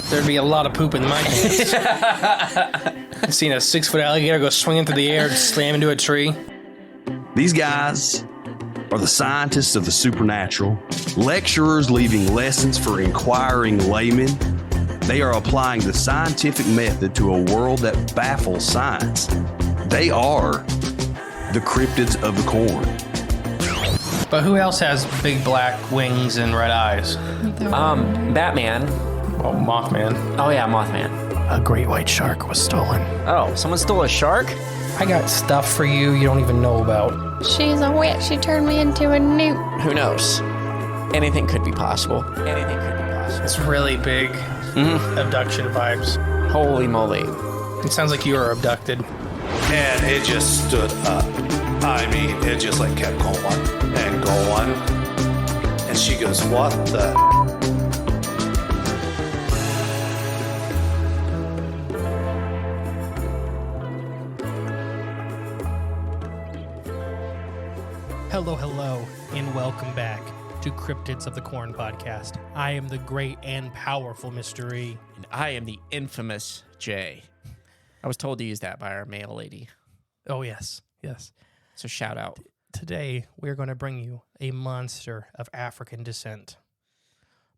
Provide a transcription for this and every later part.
There'd be a lot of poop in my pants. I've seen a 6-foot alligator go swinging through the air and slam into a tree. These guys are the scientists of the supernatural, lecturers leaving lessons for inquiring laymen. They are applying the scientific method to a world that baffles science. They are the cryptids of the corn. But who else has big black wings and red eyes? Batman. Oh, Mothman. Oh yeah, Mothman. A great white shark was stolen. Oh, someone stole a shark? I got stuff for you don't even know about. She's a witch. She turned me into a newt. Who knows? Anything could be possible. Anything could be possible. It's really big abduction vibes. Holy moly. It sounds like you were abducted. And it just stood up. I mean, it just like kept going and going. And she goes, what the? Hello, and welcome back to Cryptids of the Corn podcast. I am the great and powerful Mr. E. And I am the infamous Jay. I was told to use that by our mail lady. Oh, yes. So shout out. Today, we're going to bring you a monster of African descent.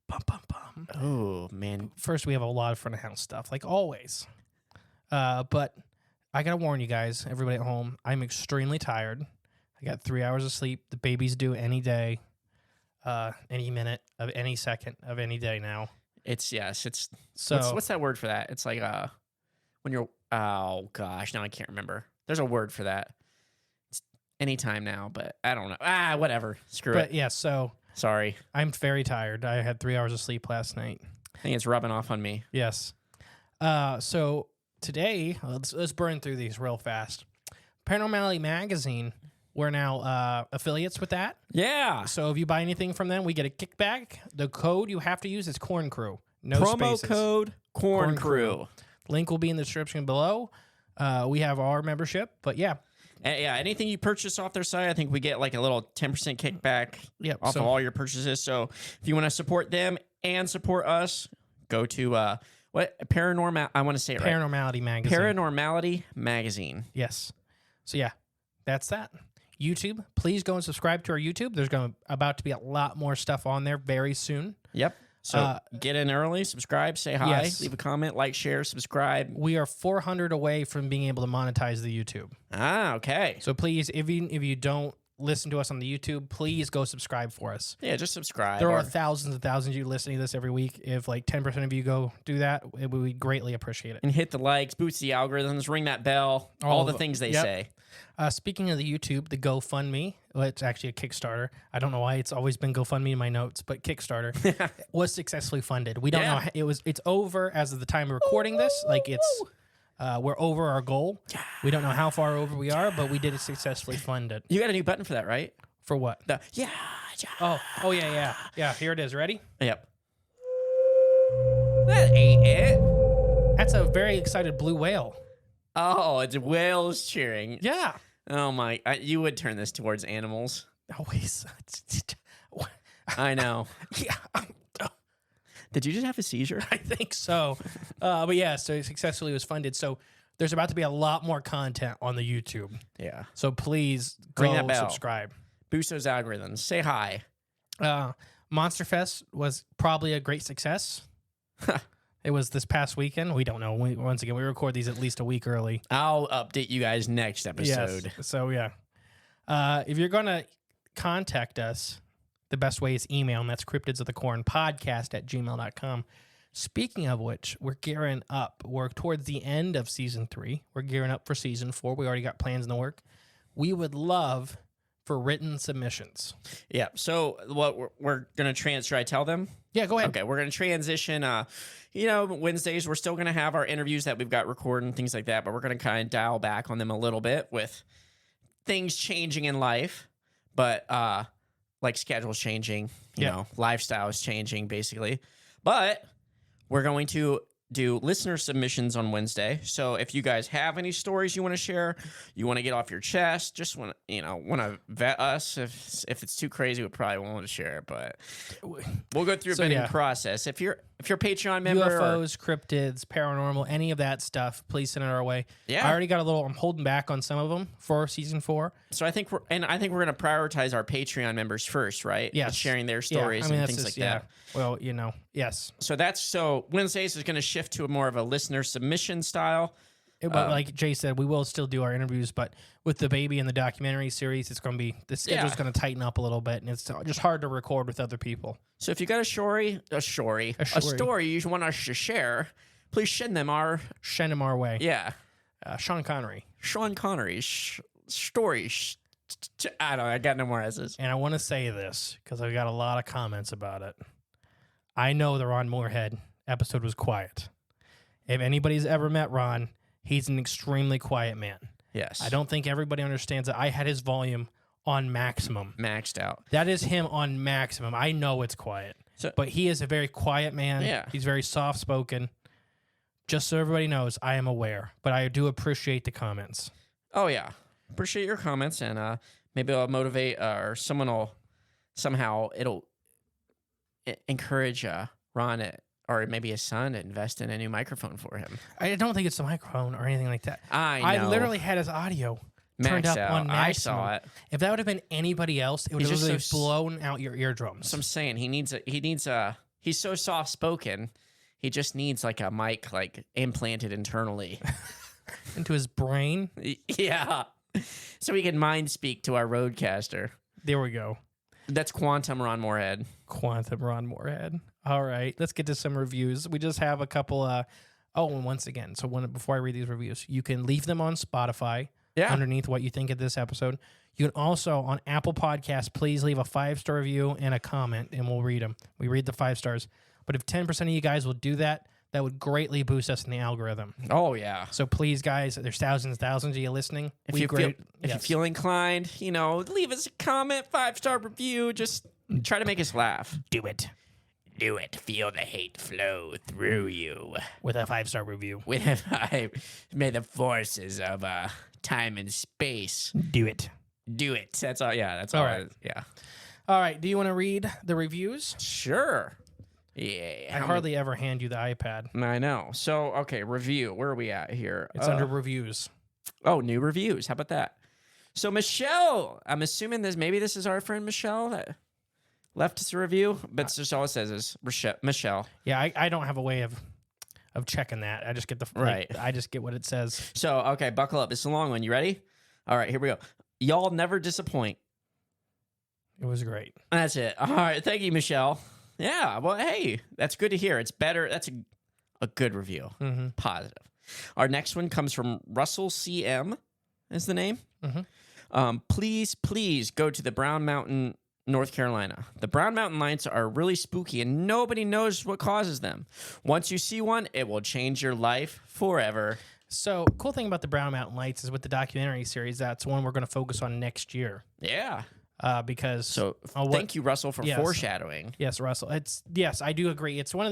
Bum, bum, bum. Oh, man. First, we have a lot of front of house stuff, like always. But I got to warn you guys, everybody at home, I'm extremely tired. I got 3 hours of sleep. The baby's due any day, any minute of any second of any day now. It's So what's that word for that? It's like when you're, oh gosh, now I can't remember. There's a word for that. It's anytime now, but I don't know. Whatever. Screw it. But yeah, so Sorry. I'm very tired. I had 3 hours of sleep last night. I think it's rubbing off on me. Yes. So today, let's burn through these real fast. Paranormality Magazine, we're now affiliates with that. Yeah. So if you buy anything from them, we get a kickback. The code you have to use is Corn Crew. No Promo spaces. code Corn Crew. Link will be in the description below. We have our membership, but yeah. Yeah, anything you purchase off their site, I think we get like a little 10% kickback off of all your purchases. So if you want to support them and support us, go to what paranormal? I want to say it right. Paranormality Magazine. Paranormality Magazine. Yes. So yeah, that's that. YouTube, please go and subscribe to our YouTube. There's about to be a lot more stuff on there very soon. Yep. So get in early, subscribe, say hi, leave a comment, like, share, subscribe. We are 400 away from being able to monetize the YouTube. Ah, okay. So please, if you don't listen to us on the YouTube, please go subscribe for us. Yeah, just subscribe. There are thousands and thousands of you listening to this every week. If like 10% of you go do that, we would greatly appreciate it. And hit the likes, boost the algorithms, ring that bell, all the things they say. Speaking of the YouTube, the GoFundMe, well, it's actually a Kickstarter. I don't know why it's always been GoFundMe in my notes, but Kickstarter was successfully funded. We don't know. It's over as of the time of recording this. Like we're over our goal. Yeah. We don't know how far over we are, but we did it successfully funded. You got a new button for that, right? For what? Yeah. Oh yeah. Here it is. Ready? Yep. That ain't it. That's a very excited blue whale. Oh, it's whales cheering. Yeah. Oh my! You would turn this towards animals. Always. I know. Yeah. Did you just have a seizure? I think so. But yeah, so it successfully was funded. So there's about to be a lot more content on the YouTube. Yeah. So please Ring go that bell. subscribe. Boost those algorithms. Say hi. Monster Fest was probably a great success. It was this past weekend. We don't know. Once again, we record these at least a week early. I'll update you guys next episode. Yes. So yeah. If you're going to contact us, the best way is email, and that's cryptidsofthecornpodcast@gmail.com. Speaking of which, we're gearing up. We're towards the end of season 3. We're gearing up for season 4. We already got plans in the work. We would love for written submissions. Yeah. So what we're going to should I tell them? Yeah, go ahead. Okay. We're going to transition. Wednesdays, we're still going to have our interviews that we've got recorded and things like that, but we're going to kind of dial back on them a little bit with things changing in life. But, like schedules changing, you know, lifestyle is changing basically. But we're going to do listener submissions on Wednesday. So if you guys have any stories you want to share, you want to get off your chest, just want to vet us. If it's too crazy, we probably won't share it, but we'll go through a vetting process. If if you're a Patreon member, UFOs, cryptids, paranormal, any of that stuff, please send it our way. Yeah. I already got I'm holding back on some of them for season 4. so I think we're going to prioritize our Patreon members first, right? Yes. With sharing their stories and things like that. Well, yes. So Wednesdays is going to shift to a more of a listener submission style. But like Jay said, we will still do our interviews, but with the baby and the documentary series, it's going to be, the schedule's going to tighten up a little bit, and it's just hard to record with other people. So if you got a story you want us to share, please send them our way. Yeah. Sean Connery's story. I don't know. I got no more S's. And I want to say this because I've got a lot of comments about it. I know the Ron Moorhead episode was quiet. If anybody's ever met Ron, he's an extremely quiet man. Yes. I don't think everybody understands that. I had his volume on maximum. Maxed out. That is him on maximum. I know it's quiet. But he is a very quiet man. Yeah. He's very soft-spoken. Just so everybody knows, I am aware. But I do appreciate the comments. Oh, yeah. Appreciate your comments, and maybe I'll motivate or someone will somehow it'll encourage Ron or maybe his son to invest in a new microphone for him. I don't think it's a microphone or anything like that. I know. I literally had his audio turned up on maximum. I saw it. If that would have been anybody else, it would have literally blown out your eardrums. So I'm saying he's so soft spoken. He just needs like a mic implanted internally into his brain. Yeah. So we can mind speak to our roadcaster. There we go. That's Quantum Ron Moorhead. Quantum Ron Moorhead. All right, let's get to some reviews. We just have a couple. And once again, before I read these reviews, you can leave them on Spotify. Yeah. Underneath what you think of this episode. You can also on Apple Podcasts, please leave a 5-star review and a comment, and we'll read them. We read the 5 stars. But if 10% of you guys will do that, that would greatly boost us in the algorithm. Oh yeah. So please, guys, there's thousands of you listening. If you feel inclined, leave us a comment, 5-star review. Just try to make us laugh. Do it. Do it. Feel the hate flow through you with a 5-star review. May the forces of time and space do it. Do it. That's all. Yeah. That's all all. Right. Yeah. All right. Do you want to read the reviews? Sure. Yeah. I hardly ever hand you the iPad. I know. So, okay, review. Where are we at here? It's under reviews. Oh, new reviews. How about that? So, Michelle, I'm assuming maybe this is our friend Michelle that left us a review, but it's just all it says is Michelle. Yeah, I don't have a way of checking that. I just get I just get what it says. So, okay, buckle up. It's a long one. You ready? All right, here we go. Y'all never disappoint. It was great. That's it. All right, thank you, Michelle. Yeah, well, hey, that's good to hear. It's better. That's a good review. Mm-hmm. Positive. Our next one comes from Russell CM, is the name. Mm-hmm. Please go to the Brown Mountain, North Carolina. The Brown Mountain lights are really spooky, and nobody knows what causes them. Once you see one, it will change your life forever. So, cool thing about the Brown Mountain lights is with the documentary series, that's one we're going to focus on next year. Yeah. Because thank you, Russell, for foreshadowing. Yes, Russell. I do agree. It's one of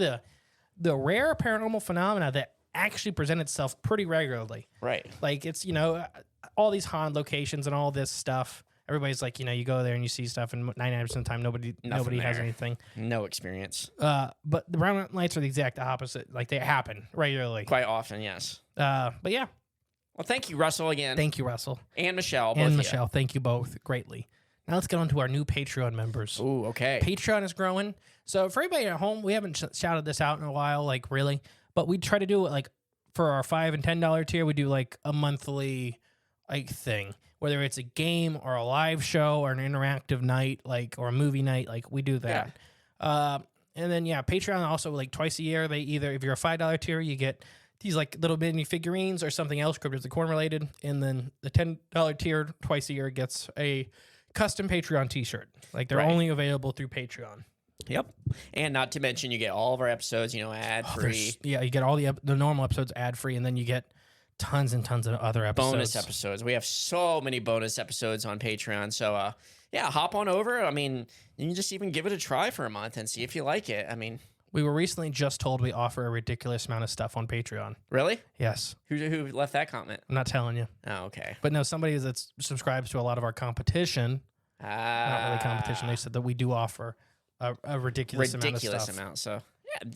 the rare paranormal phenomena that actually present itself pretty regularly. Right. Like it's all these haunted locations and all this stuff. Everybody's like, you go there and you see stuff, and 99% of the time nobody has anything. No experience. But the Brown Mountain lights are the exact opposite. Like they happen regularly, quite often. Yes. But yeah. Well, thank you, Russell, again. Thank you, Russell and Michelle. Thank you both greatly. Now let's get on to our new Patreon members. Ooh, okay. Patreon is growing. So for everybody at home, we haven't shouted this out in a while, really. But we try to do it for our $5 and $10 tier, we do a monthly thing. Whether it's a game or a live show or an interactive night, or a movie night, we do that. Yeah. And then Patreon also twice a year. They if you're a $5 tier, you get these little mini figurines or something else, Cryptids the Corn related. And then the $10 tier twice a year gets a custom Patreon t-shirt. They're only available through Patreon. Yep. And not to mention you get all of our episodes, ad free. You get all the normal episodes ad free, and then you get tons and tons of other episodes. Bonus episodes. We have so many bonus episodes on Patreon. So hop on over. I mean, you can just even give it a try for a month and see if you like it. I mean, we were recently just told we offer a ridiculous amount of stuff on Patreon. Really? Yes. Who left that comment? I'm not telling you. Oh, okay. But no, somebody that subscribes to a lot of our competition. Not really competition. They said that we do offer a ridiculous amount of stuff. So In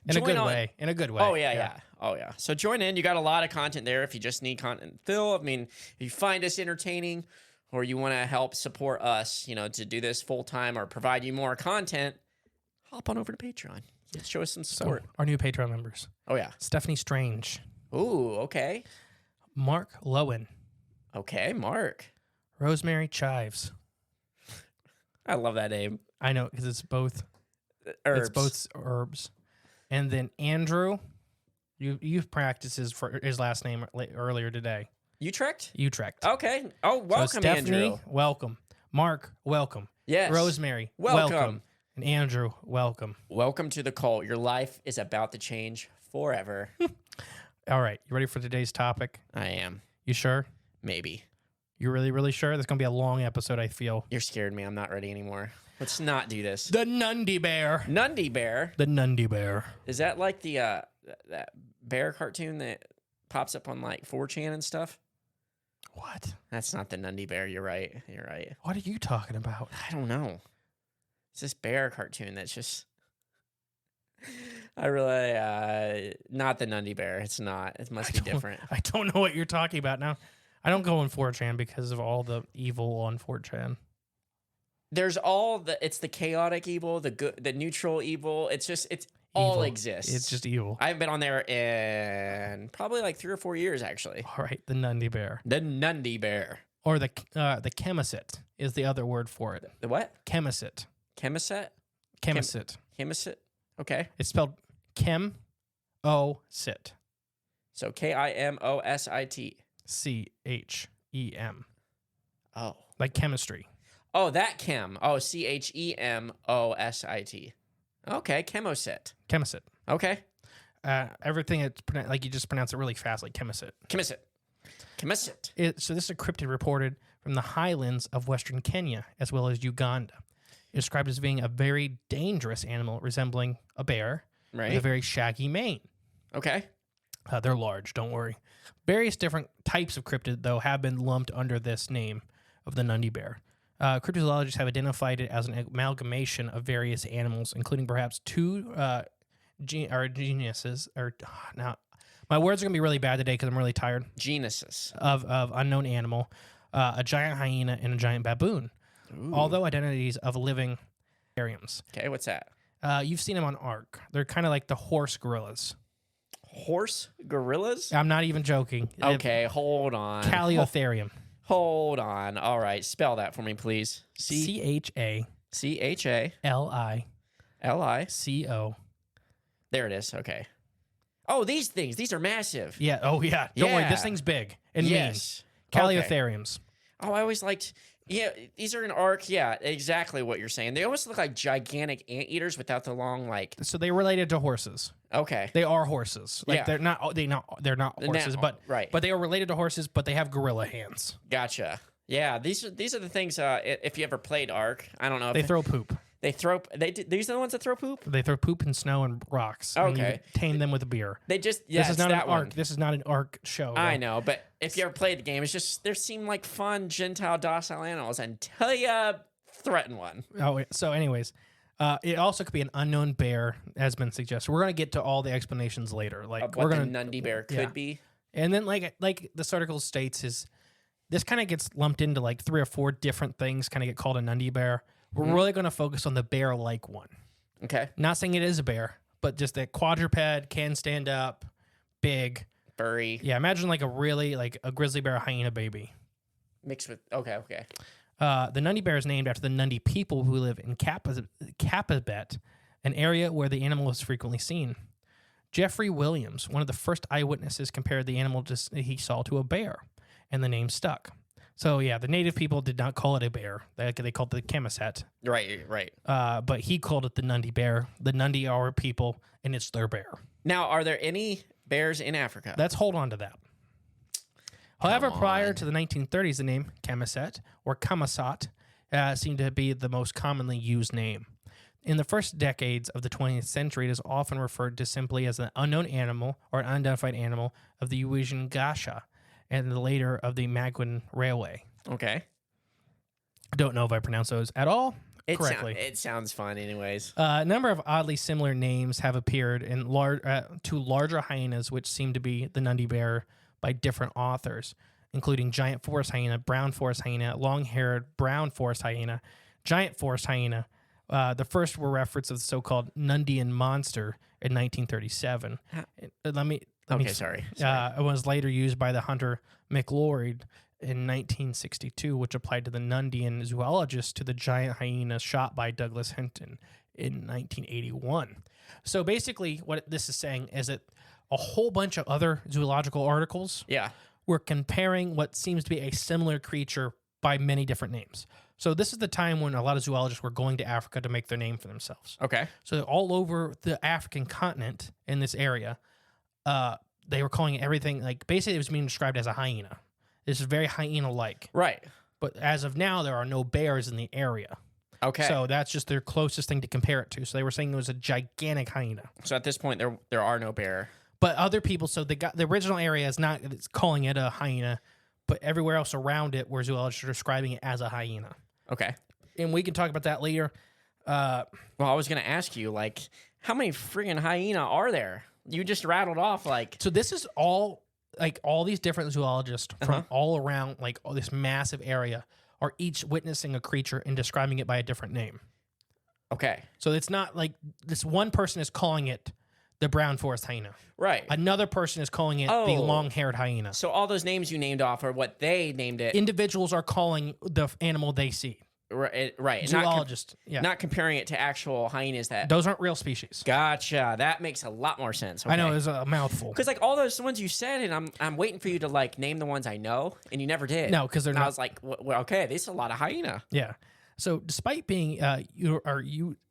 a Join good on- way. In a good way. Oh yeah. Oh yeah. So join in. You got a lot of content there. If you just need content, Phil. I mean, if you find us entertaining, or you want to help support us, to do this full time or provide you more content, hop on over to Patreon. Let's show us some So, support. our new Patreon members. Oh yeah. Stephanie Strange. Ooh. Okay. Mark Lowen. Okay. Mark. Rosemary Chives. I love that name. I know, because it's both. Herbs. It's both herbs. And then Andrew. You've practiced his last name earlier today. Utrecht. Utrecht. Okay. Oh, welcome, so Stephanie, Andrew. welcome. Mark, welcome. Yes. Rosemary, Welcome. And Andrew, welcome. Welcome to the cult. Your life is about to change forever. All right, you ready for today's topic? I am. You sure? Maybe. You really, really sure? That's going to be a long episode, I feel. You're scared me. I'm not ready anymore. Let's not do this. The Nandi Bear. Nandi Bear. The Nandi Bear. Is that like the that bear cartoon that pops up on like 4chan and stuff? What? That's not the Nandi Bear. You're right. You're right. What are you talking about? I don't know. It's this bear cartoon that's just. I really not the Nandi Bear. It's not. It must be different. I don't know what you're talking about now. I don't go on 4chan because of all the evil on 4chan. There's it's the chaotic evil, the good, the neutral evil. It's all Evil. exists. It's just evil. I haven't been on there in probably like 3 or 4 years, actually. All right, the Nandi Bear. The Nandi Bear. Or the chemicet is the other word for it. The what? Chemicet. Chemicet? Chemicet. Chemicet? Okay. It's spelled chem-o-sit. So Kimossit. C-H-E-M. Oh. Like chemistry. Oh, that chem. Oh, Chemossit. Okay, chemosit. Chemicet. Okay. Everything it's like you just pronounce it really fast, like chemicet. Chemicet. Chemicet. So this is a cryptid reported from the highlands of western Kenya as well as Uganda. It's described as being a very dangerous animal resembling a bear with a Right. very shaggy mane. Okay. They're large, don't worry. Various different types of cryptid, though, have been lumped under this name of the Nandi Bear. Cryptozoologists have identified it as an amalgamation of various animals, including perhaps two genuses. Now, my words are going to be really bad today because I'm really tired. Genuses. Of unknown animal, a giant hyena, and a giant baboon. Ooh. Although identities of living aquariums. Okay, what's that? You've seen them on Ark. They're kind of like the horse gorillas. Horse gorillas? I'm not even joking. Okay, hold on. Caliotherium. Hold on. All right, spell that for me, please. C-H-A-L-I-C-O. Chali. There it is. Okay. Oh, these things. These are massive. Yeah. Oh, yeah. Don't worry. This Yeah. thing's big and Yes. mean. Okay. Caliotheriums. Oh, I always liked. Yeah, these are an arc. Yeah, exactly what you're saying. They almost look like gigantic anteaters without the long like. So they're related to horses. Okay. They are horses. Like Yeah. they're not horses, but right. But they are related to horses, but they have gorilla hands. Gotcha. Yeah, these are the things. If you ever played Ark, I don't know. If They throw poop. These are the ones that throw poop. They throw poop and snow and rocks. And you Okay. tame them with a beer. They just This is not an that arc. one. This is not an arc show. I know, but if you ever played the game, it's just there seem like fun, gentile, docile animals until you threaten one. Oh, so anyways, it also could be an unknown bear, has been suggested. We're gonna get to all the explanations later. Like Of we're what the gonna, Nandi Bear could yeah. be. and then like this article states is this kind of gets lumped into like 3 or 4 different things. Kind of get called a Nandi Bear. We're Mm-hmm. really gonna focus on the bear-like one. Okay. Not saying it is a bear, but just that quadruped, can stand up, big. Furry. Yeah, imagine like a grizzly bear hyena baby. Mixed with. Okay. The Nandi Bear is named after the Nandi people who live in Kapabet, an area where the animal is frequently seen. Jeffrey Williams, one of the first eyewitnesses, compared the animal he saw to a bear, and the name stuck. So yeah, the native people did not call it a bear. They called it the Chemiset. Right. But he called it the Nandi Bear. The Nandi are our people, and it's their bear. Now, are there any bears in Africa? Let's hold on to that. However, Come prior on. to the 1930s, the name Chemiset or Kamasat seemed to be the most commonly used name. In the first decades of the 20th century, it is often referred to simply as an unknown animal or an unidentified animal of the Uasin Gasha and the later of the Magwin Railway. Okay. Don't know if I pronounce those at all correctly. It sounds fun, anyways. A number of oddly similar names have appeared in to larger hyenas, which seem to be the Nandi Bear by different authors, including giant forest hyena, brown forest hyena, long-haired brown forest hyena, giant forest hyena. The first were reference of the so-called Nundian monster in 1937. Sorry. It was later used by the hunter McLeod in 1962, which applied to the Nundian zoologist to the giant hyena shot by Douglas Hinton in 1981. So basically, what this is saying is that a whole bunch of other zoological articles were comparing what seems to be a similar creature by many different names. So this is the time when a lot of zoologists were going to Africa to make their name for themselves. Okay. So all over the African continent in this area, they were calling it everything, like basically it was being described as a hyena. This is very hyena-like. Right. But as of now, there are no bears in the area. Okay. So that's just their closest thing to compare it to. So they were saying it was a gigantic hyena. So at this point, there are no bear. But other people, so the original area is not it's calling it a hyena, but everywhere else around it, where zoologists are describing it as a hyena. Okay. And we can talk about that later. Well, I was going to ask you, like, how many friggin' hyena are there? You just rattled off, like... So this is all these different zoologists from all around, like, all this massive area are each witnessing a creature and describing it by a different name. Okay. So it's not like this one person is calling it the brown forest hyena. Right. Another person is calling it the long-haired hyena. So all those names you named off are what they named it. Individuals are calling the animal they see. Right. Zoologists. Not comparing it to actual hyenas that... Those aren't real species. Gotcha. That makes a lot more sense. Okay. I know, it was a mouthful. Because like all those ones you said, and I'm waiting for you to like name the ones I know, and you never did. No, because they're not. I was like, well, okay, this is a lot of hyena. Yeah. So despite being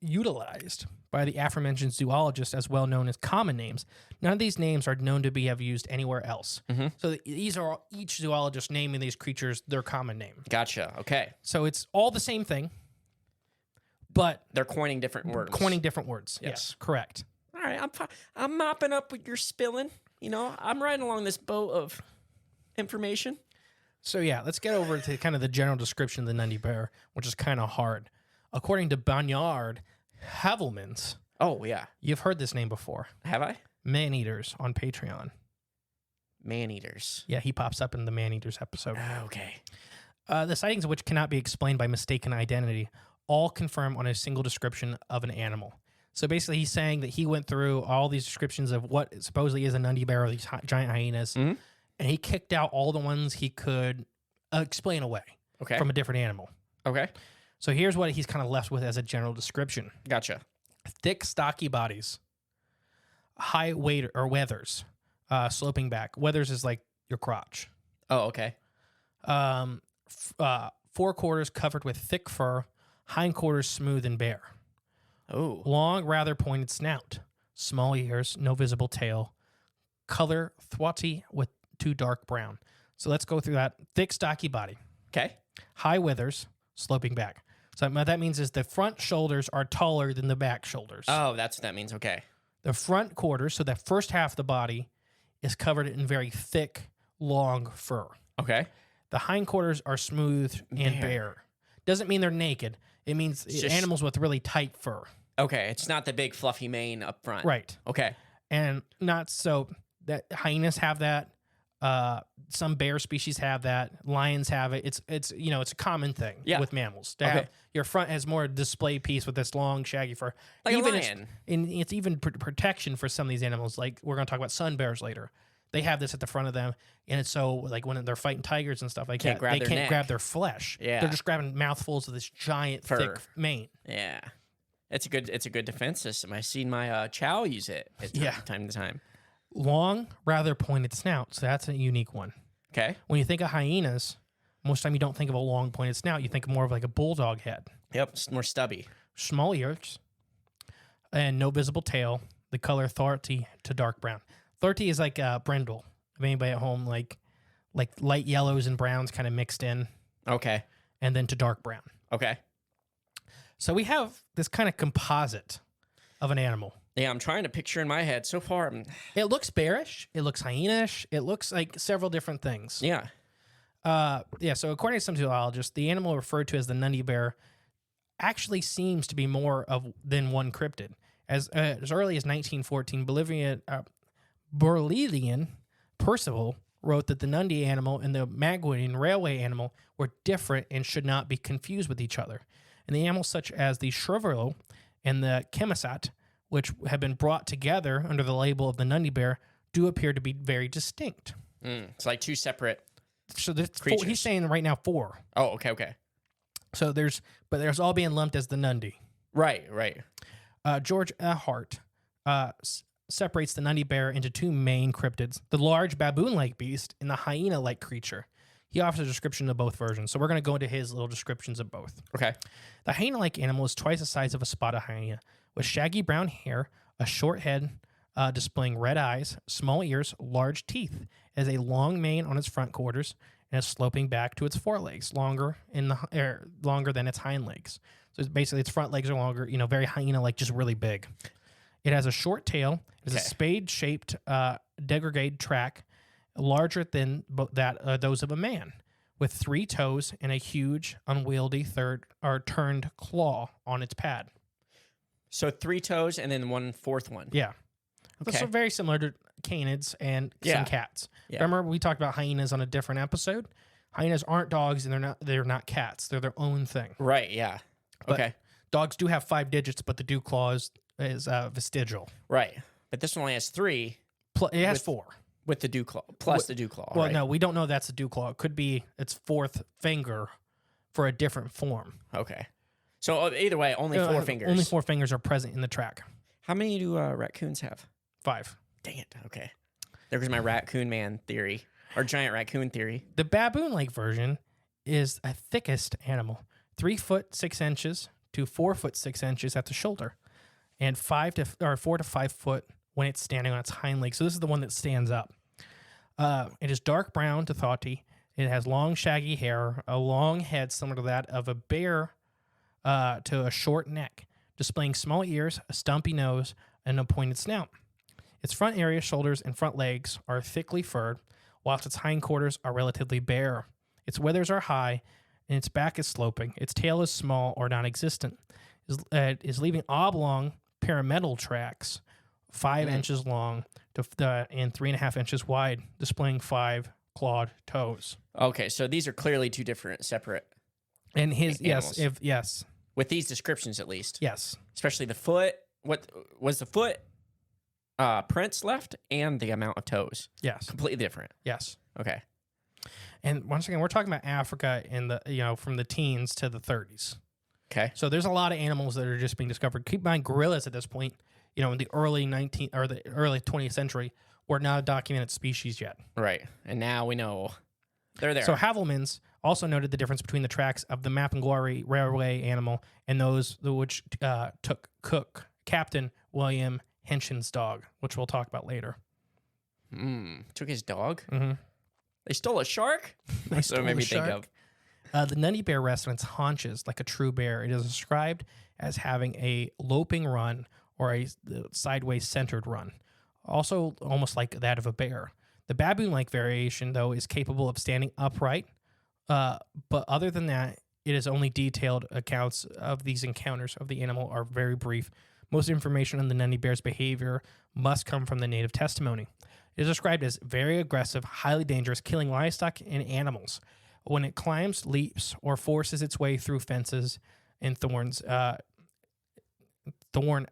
utilized by the aforementioned zoologists as well known as common names, none of these names are known to have used anywhere else. Mm-hmm. So these are each zoologist naming these creatures their common name. Gotcha. Okay. So it's all the same thing, but they're coining different words. Yes, correct. All right, I'm mopping up what you're spilling. You know, I'm riding along this boat of information. So yeah, let's get over to kind of the general description of the Nandi Bear, which is kind of hard. According to Banyard Havelmans. Oh, yeah. You've heard this name before. Have I? Man-Eaters on Patreon. Man-Eaters. Yeah, he pops up in the Man-Eaters episode. Okay. The sightings of which cannot be explained by mistaken identity all confirm on a single description of an animal. So basically he's saying that he went through all these descriptions of what supposedly is a Nandi Bear or these giant hyenas, and he kicked out all the ones he could explain away from a different animal. Okay. So here's what he's kind of left with as a general description. Gotcha. Thick, stocky bodies, high weight or wethers, sloping back. Wethers is like your crotch. Oh, okay. Forequarters covered with thick fur, hindquarters smooth and bare. Oh. Long, rather pointed snout, small ears, no visible tail, color thwatty with too dark brown. So let's go through that. Thick, stocky body. Okay. High withers, sloping back. So what that means is the front shoulders are taller than the back shoulders. Oh, that's what that means. Okay. The front quarters, so the first half of the body, is covered in very thick, long fur. Okay. The hindquarters are smooth and bare. Doesn't mean they're naked. It means animals with really tight fur. Okay. It's not the big fluffy mane up front. Right. Okay. And not so that hyenas have that. Some bear species have that. Lions have it. It's a common thing with mammals. To have, your front has more display piece with this long shaggy fur. Like even a lion. It's even protection for some of these animals. Like we're going to talk about sun bears later. They have this at the front of them, and it's so like when they're fighting tigers and stuff like that, they can't grab their flesh. Yeah. They're just grabbing mouthfuls of this giant thick mane. Yeah. It's a good defense system. I've seen my chow use it time to time. Long, rather pointed snout. So that's a unique one. Okay. When you think of hyenas, most of the time you don't think of a long pointed snout. You think more of like a bulldog head. Yep. It's more stubby. Small ears and no visible tail. The color thwarty to dark brown. Thwarty is like brindle. If anybody at home like light yellows and browns kind of mixed in. Okay. And then to dark brown. Okay. So we have this kind of composite of an animal. Yeah, I'm trying to picture in my head. So far, it looks bearish. It looks hyena-ish. It looks like several different things. Yeah. So according to some zoologists, the animal referred to as the Nandi Bear actually seems to be more than one cryptid. As early as 1914, Berlelian Percival wrote that the Nandi animal and the Maguian railway animal were different and should not be confused with each other. And the animals such as the Shrivelo and the Chemisat, which have been brought together under the label of the Nandi Bear, do appear to be very distinct. It's like two separate So there's creatures. he's saying right now 4. Oh, okay. So there's all being lumped as the Nandi. Right. George Ehart separates the Nandi Bear into 2 main cryptids, the large baboon-like beast and the hyena-like creature. He offers a description of both versions, so we're going to go into his little descriptions of both. Okay. The hyena-like animal is twice the size of a spotted hyena, with shaggy brown hair, a short head displaying red eyes, small ears, large teeth. It has a long mane on its front quarters and is sloping back to its forelegs, longer than its hind legs. So it's basically its front legs are longer, very hyena-like, just really big. It has a short tail. It has a spade-shaped degraded track, larger than those of a man, with 3 toes and a huge, unwieldy turned claw on its pad. So 3 toes and then 1/4 one. Yeah. Okay. So very similar to canids and some cats. Yeah. Remember we talked about hyenas on a different episode? Hyenas aren't dogs and they're not cats. They're their own thing. Right, yeah. But Okay. Dogs do have 5 digits, but the dew claw is vestigial. Right. But this one only has 3 It has 4. with the dew claw, plus the dew claw. Well, right? no, we don't know that's a dew claw. It could be its 4th finger for a different form. Okay. So either way, only 4 fingers. Only 4 fingers are present in the track. How many do raccoons have? 5. Dang it. Okay. There goes my raccoon man theory, or giant raccoon theory. The baboon-like version is a thickest animal, 3 foot 6 inches to 4 foot 6 inches at the shoulder, and 4 to 5 foot when it's standing on its hind legs. So this is the one that stands up. It is dark brown to thoughty. It has long, shaggy hair, a long head similar to that of a bear, to a short neck, displaying small ears, a stumpy nose, and a pointed snout. Its front area, shoulders, and front legs are thickly furred, whilst its hindquarters are relatively bare. Its withers are high, and its back is sloping. Its tail is small or non-existent. It is leaving oblong pyramidal tracks, 5 inches long and 3.5 inches wide, displaying 5 clawed toes. Okay, so these are clearly 2 different, separate. And his Animals. yes, With these descriptions, at least. yes. Especially the foot. What was the foot prints left and the amount of toes? Yes. Completely different. Yes. Okay. And once again, we're talking about Africa in the from the teens to the 30s. Okay. So there's a lot of animals that are just being discovered. Keep in mind, gorillas at this point, in the early 20th century, were not a documented species yet. Right. And now we know they're there. So Havelmans also noted the difference between the tracks of the Mapinguari railway animal and those which took Captain William Henshin's dog, which we'll talk about later. Took his dog? Mm-hmm. They stole a shark? That's what it made me think of. The Nandi Bear rests on its haunches like a true bear. It is described as having a loping run or a sideways centered run, also almost like that of a bear. The baboon-like variation, though, is capable of standing upright, but other than that, it is only detailed accounts of these encounters of the animal are very brief. Most information on the Nandi Bear's behavior must come from the native testimony. It is described as very aggressive, highly dangerous, killing livestock and animals. When it climbs, leaps, or forces its way through fences and thorn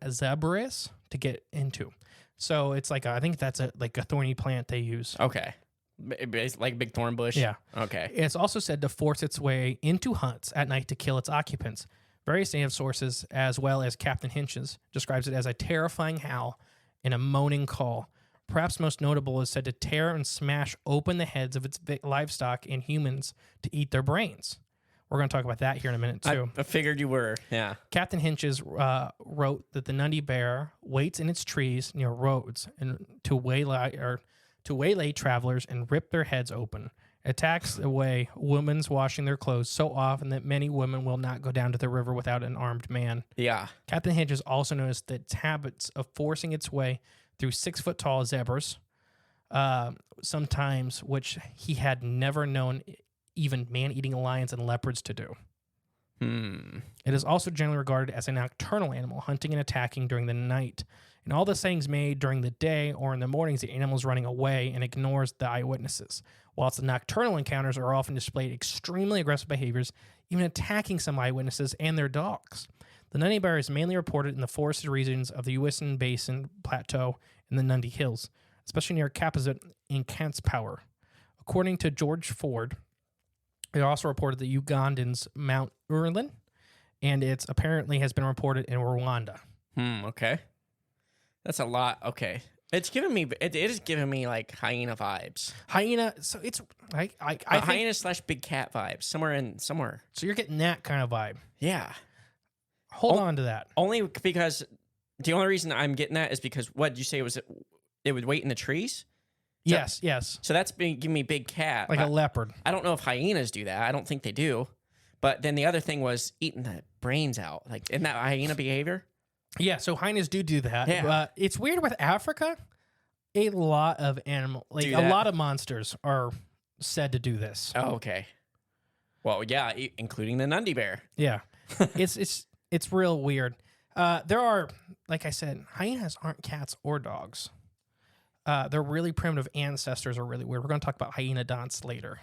zebras to get into. So it's like I think that's a thorny plant they use. Okay. It's like big thorn bush? Yeah. Okay. It's also said to force its way into hunts at night to kill its occupants. Various native sources, as well as Captain Hinch's, describes it as a terrifying howl and a moaning call. Perhaps most notable is said to tear and smash open the heads of its livestock and humans to eat their brains. We're going to talk about that here in a minute, too. I figured you were, yeah. Captain Hinch's wrote that the Nandi Bear waits in its trees near roads and to waylay travelers and rip their heads open. Attacks away women's washing their clothes so often that many women will not go down to the river without an armed man. Yeah. Captain Hinch has also noticed that its habits of forcing its way through 6-foot-tall zebras, sometimes which he had never known even man-eating lions and leopards to do. It is also generally regarded as a nocturnal animal, hunting and attacking during the night. In all the sayings made during the day or in the mornings, the animal is running away and ignores the eyewitnesses, whilst the nocturnal encounters are often displayed extremely aggressive behaviors, even attacking some eyewitnesses and their dogs. The Nandi Bear is mainly reported in the forested regions of the Uasin Basin Plateau and the Nandi Hills, especially near Kapazut in Kanspower. According to George Ford, it also reported the Ugandans Mount Urlin, and it apparently has been reported in Rwanda. Okay. That's a lot. Okay. It is giving me like hyena vibes. Hyena, so it's I think, hyena / big cat vibes. Somewhere. so you're getting that kind of vibe. Yeah. Hold on to that. Only because the only reason I'm getting that is because what did you say it would wait in the trees? Yes. So that's giving me big cat. Like a leopard. I don't know if hyenas do that. I don't think they do. But then the other thing was eating the brains out. Like, isn't that hyena behavior? Yeah, so hyenas do that. Yeah. It's weird with Africa. A lot of lot of monsters are said to do this. Oh, okay. Well, yeah, including the Nandi Bear. Yeah. It's real weird. There are, like I said, hyenas aren't cats or dogs. Their really primitive ancestors are really weird. We're going to talk about hyenodonts later.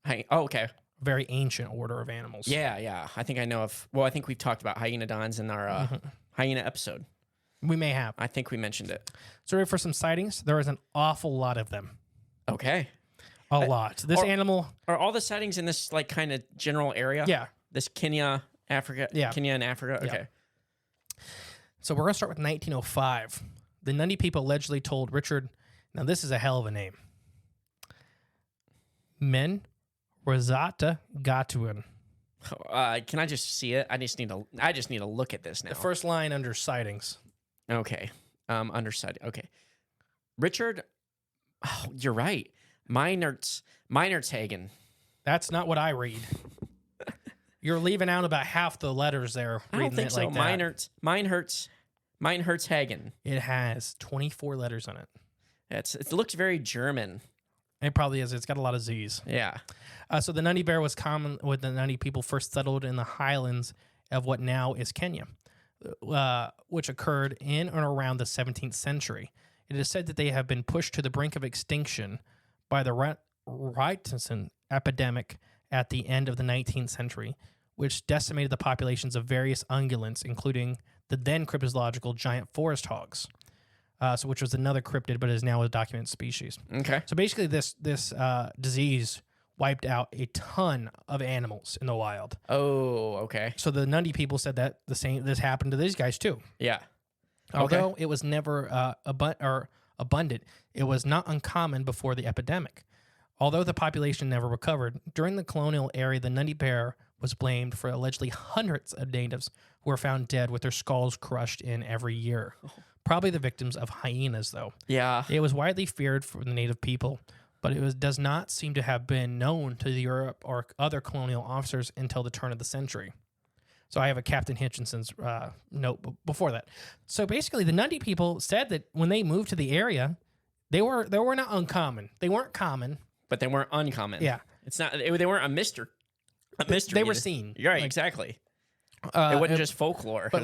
Okay. Very ancient order of animals. Yeah. I think I know I think we've talked about hyenodons in our hyena episode. We may have. I think we mentioned it. So ready for some sightings? There is an awful lot of them. Okay. A lot. This animal... Are all the sightings in this like kind of general area? Yeah. This Kenya, Africa? Yeah. Kenya and Africa? Okay. Yeah. So we're going to start with 1905. The Nandi people allegedly told Richard... Now this is a hell of a name. Men Rosata Gatuan. Can I just see it? I just need to look at this now. The first line under sightings. Okay. Underside. Okay. Richard. Oh, you're right. Meinertshagen. That's not what I read. You're leaving out about half the letters there. I don't think so. Like that. Meinertshagen. It has 24 letters on it. It looks very German. It probably is. It's got a lot of Z's. Yeah. So the Nandi Bear was common with the Nandi people first settled in the highlands of what now is Kenya, which occurred in and around the 17th century. It is said that they have been pushed to the brink of extinction by the Rhinoceros epidemic at the end of the 19th century, which decimated the populations of various ungulates, including the then cryptozoological giant forest hogs, which was another cryptid, but is now a documented species. Okay. So basically, this disease wiped out a ton of animals in the wild. Oh, okay. So the Nandi people said that this happened to these guys too. Yeah. Although it was never abundant, it was not uncommon before the epidemic. Although the population never recovered, during the colonial era, the Nandi Bear was blamed for allegedly hundreds of natives who were found dead with their skulls crushed in every year. Probably the victims of hyenas, though. Yeah. It was widely feared for the native people, but does not seem to have been known to Europe or other colonial officers until the turn of the century. So I have a Captain Hitchinson's note before that. So basically, the Nandi people said that when they moved to the area, they were not uncommon. They weren't common, but they weren't uncommon. Yeah, it's not. They weren't a mystery. They were seen. Right, exactly. It wasn't just folklore. But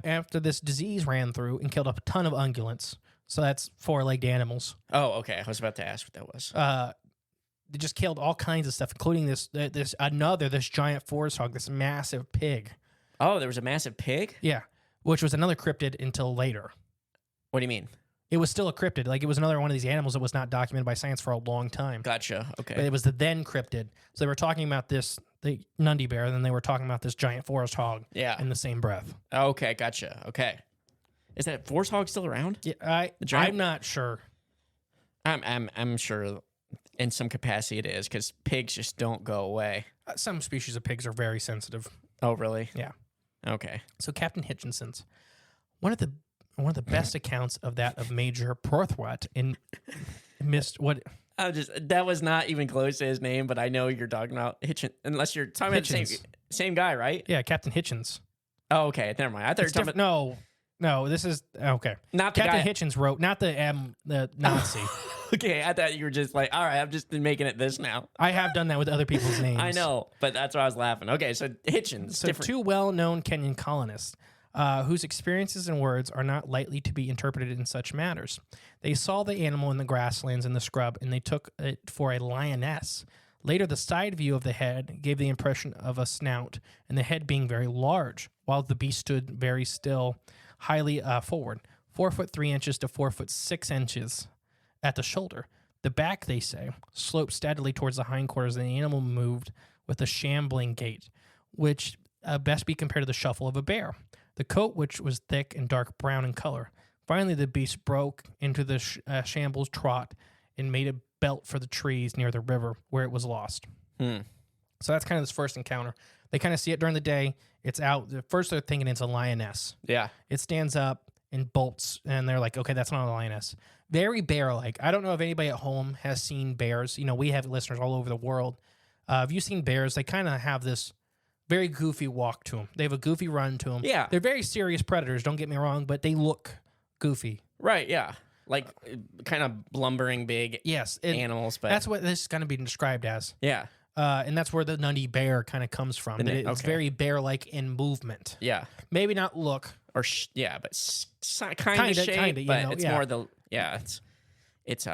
after this disease ran through and killed a ton of ungulates, so that's four-legged animals. Oh, okay. I was about to ask what that was. They just killed all kinds of stuff, including this giant forest hog, this massive pig. Oh, there was a massive pig? Yeah, which was another cryptid until later. What do you mean? It was still a cryptid. Like, it was another one of these animals that was not documented by science for a long time. Gotcha. Okay. But it was the then cryptid. So they were talking about the Nandi Bear, and then they were talking about this giant forest hog in the same breath. Okay, gotcha. Okay. Is that forest hog still around? Yeah, I'm not sure. I'm sure in some capacity it is, because pigs just don't go away. Some species of pigs are very sensitive. Oh, really? Yeah. Okay. So Captain Hitchinson's one of the best accounts of that of Major Porthwat in missed what. That was not even close to his name, but I know you're talking about Hitchens, unless you're talking about the same guy, right? Yeah, Captain Hitchens. Oh, okay. Never mind. I thought you were talking about... No, this is okay. Not the Captain guy- Hitchens wrote, not the Nazi. Okay, I thought you were just like, all right, I'm just making it this now. I have done that with other people's names. I know, but that's why I was laughing. Okay, so Hitchens, So different. two well-known Kenyan colonists whose experiences and words are not lightly to be interpreted in such matters. They saw the animal in the grasslands in the scrub, and they took it for a lioness. Later, the side view of the head gave the impression of a snout, and the head being very large, while the beast stood very still, highly forward, 4'3" to 4'6" at the shoulder. The back, they say, sloped steadily towards the hindquarters, and the animal moved with a shambling gait, which best be compared to the shuffle of a bear. The coat, which was thick and dark brown in color. Finally, the beast broke into the shambles trot and made a belt for the trees near the river where it was lost. So that's kind of this first encounter. They kind of see it during the day. It's out. First, they're thinking it's a lioness. Yeah. It stands up and bolts, and they're like, okay, that's not a lioness. Very bear-like. I don't know if anybody at home has seen bears. You know, we have listeners all over the world. Have you seen bears? They kind of have this very goofy walk to them. They have a goofy run to them. Yeah. They're very serious predators, don't get me wrong, but they look goofy. Right, yeah. Like kind of lumbering big Yes. animals, but That's what this is going to be described as. yeah. And that's where the Nandi Bear kind of comes from. The It's okay. very bear-like in movement. Yeah. Maybe not look. Or yeah, but kind of shape, kinda, you but know, it's yeah. more the it's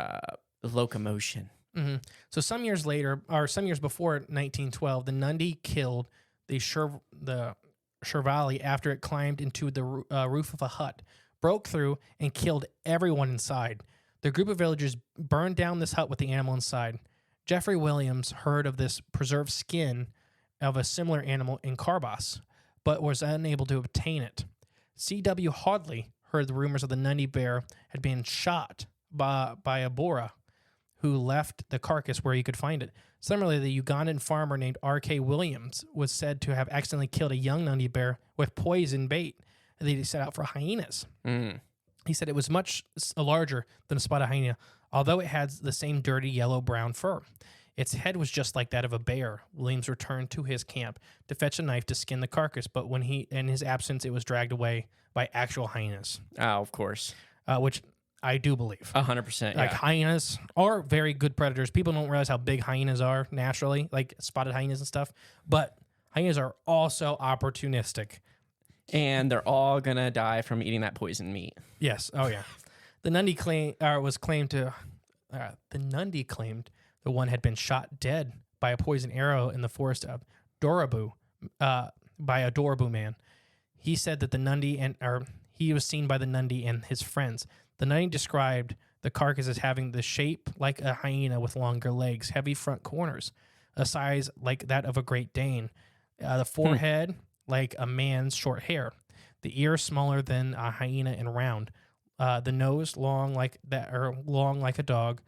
locomotion. So some years later, or some years before 1912, the Nandi killed the Shirvali after it climbed into the roof of a hut, broke through, and killed everyone inside. The group of villagers burned down this hut with the animal inside. Jeffrey Williams heard of this preserved skin of a similar animal in Carbas, but was unable to obtain it. C.W. Hodley heard the rumors of the Nandi Bear had been shot by a Bora, who left the carcass where he could find it. Similarly, the Ugandan farmer named R.K. Williams was said to have accidentally killed a young Nandi Bear with poison bait that he set out for hyenas. He said it was much larger than a spotted hyena, although it had the same dirty yellow-brown fur. Its head was just like that of a bear. Williams returned to his camp to fetch a knife to skin the carcass, but when in his absence, it was dragged away by actual hyenas, Oh, of course. which I do believe. 100%. Like Yeah. hyenas are very good predators. People don't realize how big hyenas are naturally, like spotted hyenas and stuff. But hyenas are also opportunistic. And they're all going to die from eating that poison meat. Yes. Oh yeah. The Nandi claimed the one had been shot dead by a poison arrow in the forest of Dorabu, by a Dorabu man. He said that he was seen by the Nandi and his friends. The Nandi described the carcass as having the shape like a hyena with longer legs, heavy front corners, a size like that of a Great Dane, the forehead like a man's short hair, the ear smaller than a hyena and round, the nose long like a dog,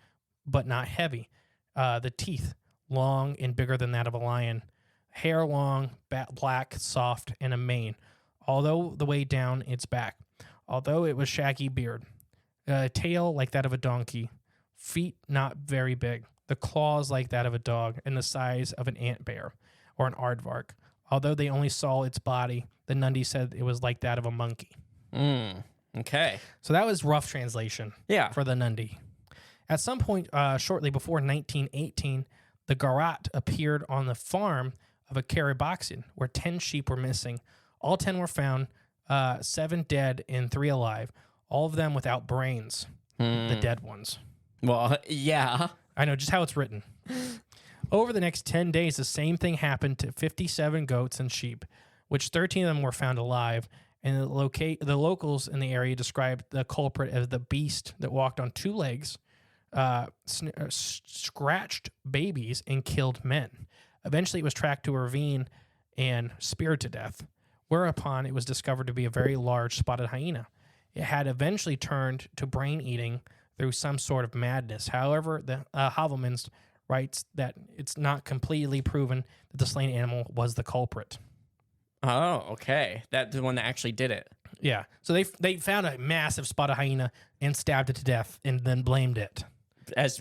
but not heavy, the teeth long and bigger than that of a lion, hair long, black, soft, and a mane, although the way down its back, although it was shaggy beard. Tail like that of a donkey, feet not very big, the claws like that of a dog, and the size of an ant bear or an aardvark. Although they only saw its body, the Nandi said it was like that of a monkey. Okay. So that was rough translation Yeah. for the Nandi. At some point shortly before 1918, the Garat appeared on the farm of a Karabaxian where 10 sheep were missing. All 10 were found, 7 dead and 3 alive. All of them without brains, the dead ones. Well, yeah. I know just how it's written. Over the next 10 days, the same thing happened to 57 goats and sheep, which 13 of them were found alive. And the locals in the area described the culprit as the beast that walked on 2 legs, scratched babies, and killed men. Eventually, it was tracked to a ravine and speared to death, whereupon it was discovered to be a very large spotted hyena. It had eventually turned to brain eating through some sort of madness. However, the Havelmans writes that it's not completely proven that the slain animal was the culprit. Oh, okay. That's the one that actually did it. Yeah. So they found a massive spotted hyena and stabbed it to death and then blamed it.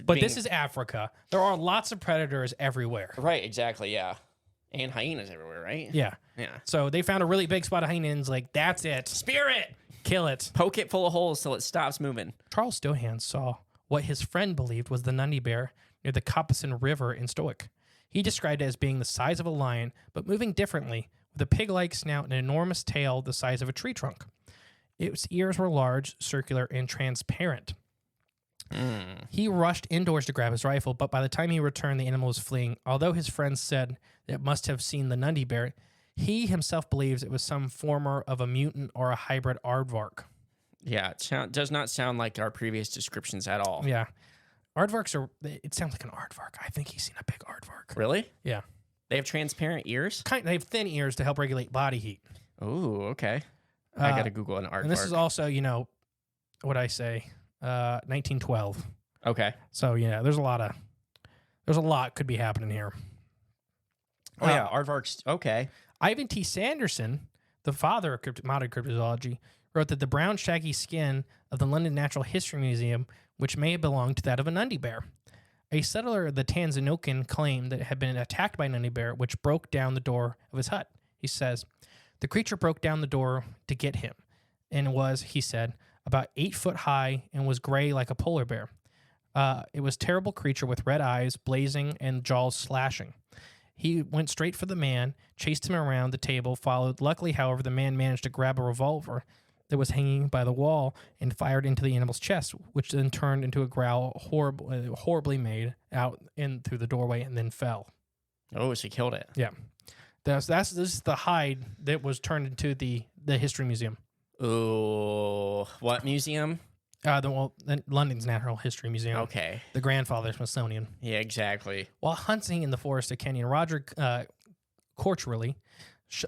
But this is Africa. There are lots of predators everywhere. Right, exactly, yeah. And hyenas everywhere, right? Yeah. Yeah. So they found a really big spotted hyena and was like, that's it. Spirit! Kill it. Poke it full of holes till it stops moving. Charles Stohan saw what his friend believed was the Nandi Bear near the Coppeson River in Stoic. He described it as being the size of a lion, but moving differently, with a pig-like snout and an enormous tail the size of a tree trunk. Its ears were large, circular, and transparent. He rushed indoors to grab his rifle, but by the time he returned, the animal was fleeing. Although his friends said it must have seen the Nandi Bear, he himself believes it was some former of a mutant or a hybrid aardvark. Yeah, it does not sound like our previous descriptions at all. Yeah. Aardvarks are, it sounds like an aardvark. I think he's seen a big aardvark. Really? Yeah. They have transparent ears? They have thin ears to help regulate body heat. Oh, okay. I got to Google an aardvark. And this is also, what I say, 1912. Okay. So, yeah, there's a lot could be happening here. Oh, yeah, aardvarks. Okay. Ivan T. Sanderson, the father of modern cryptozoology, wrote that the brown shaggy skin of the London Natural History Museum, which may have belonged to that of a Nandi bear. A settler of the Tanzanokan claimed that it had been attacked by a Nandi bear, which broke down the door of his hut. He says, the creature broke down the door to get him, and was, he said, about 8 foot high and was gray like a polar bear. It was a terrible creature with red eyes, blazing, and jaws slashing. He went straight for the man, chased him around the table, followed. Luckily, however, the man managed to grab a revolver that was hanging by the wall and fired into the animal's chest, which then turned into a growl horribly made out in through the doorway and then fell. Oh, so he killed it. Yeah. This is the hide that was turned into the History Museum. Oh, what museum? The London's Natural History Museum. Okay. The grandfather Smithsonian. Yeah, exactly. While hunting in the forest of Kenyon, Roger Corcherly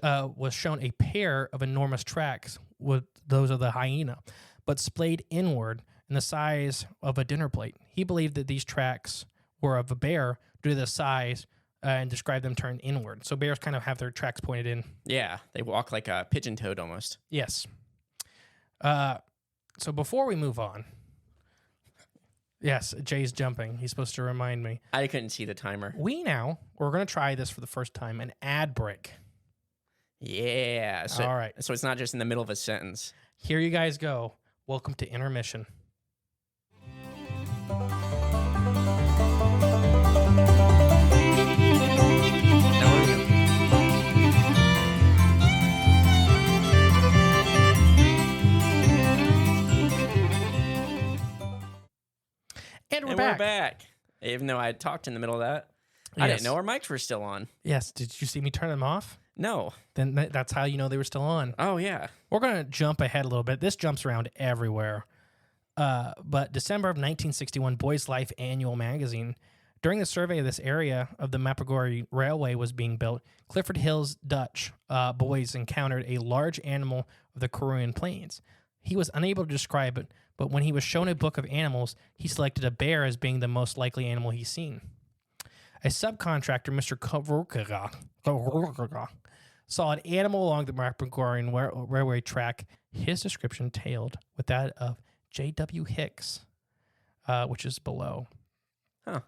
was shown a pair of enormous tracks with those of the hyena, but splayed inward in the size of a dinner plate. He believed that these tracks were of a bear due to the size and described them turned inward. So bears kind of have their tracks pointed in. Yeah, they walk like a pigeon toed almost. Yes. So before we move on, yes, Jay's jumping. He's supposed to remind me. I couldn't see the timer. We're going to try this for the first time, an ad break. Yeah. So, all right. So it's not just in the middle of a sentence. Here you guys go. Welcome to intermission. And we're back. Even though I had talked in the middle of that. I didn't know our mics were still on. Yes. Did you see me turn them off? No. Then that's how you know they were still on. Oh, yeah. We're going to jump ahead a little bit. This jumps around everywhere. But December of 1961, Boys Life Annual Magazine, during the survey of this area of the Mapagori Railway was being built, Clifford Hill's Dutch boys encountered a large animal of the Kruger Plains. He was unable to describe it, but when he was shown a book of animals, he selected a bear as being the most likely animal he's seen. A subcontractor, Mr. Kruger, saw an animal along the Mapagorian railway track. His description tailed with that of J.W. Hicks, which is below. Huh.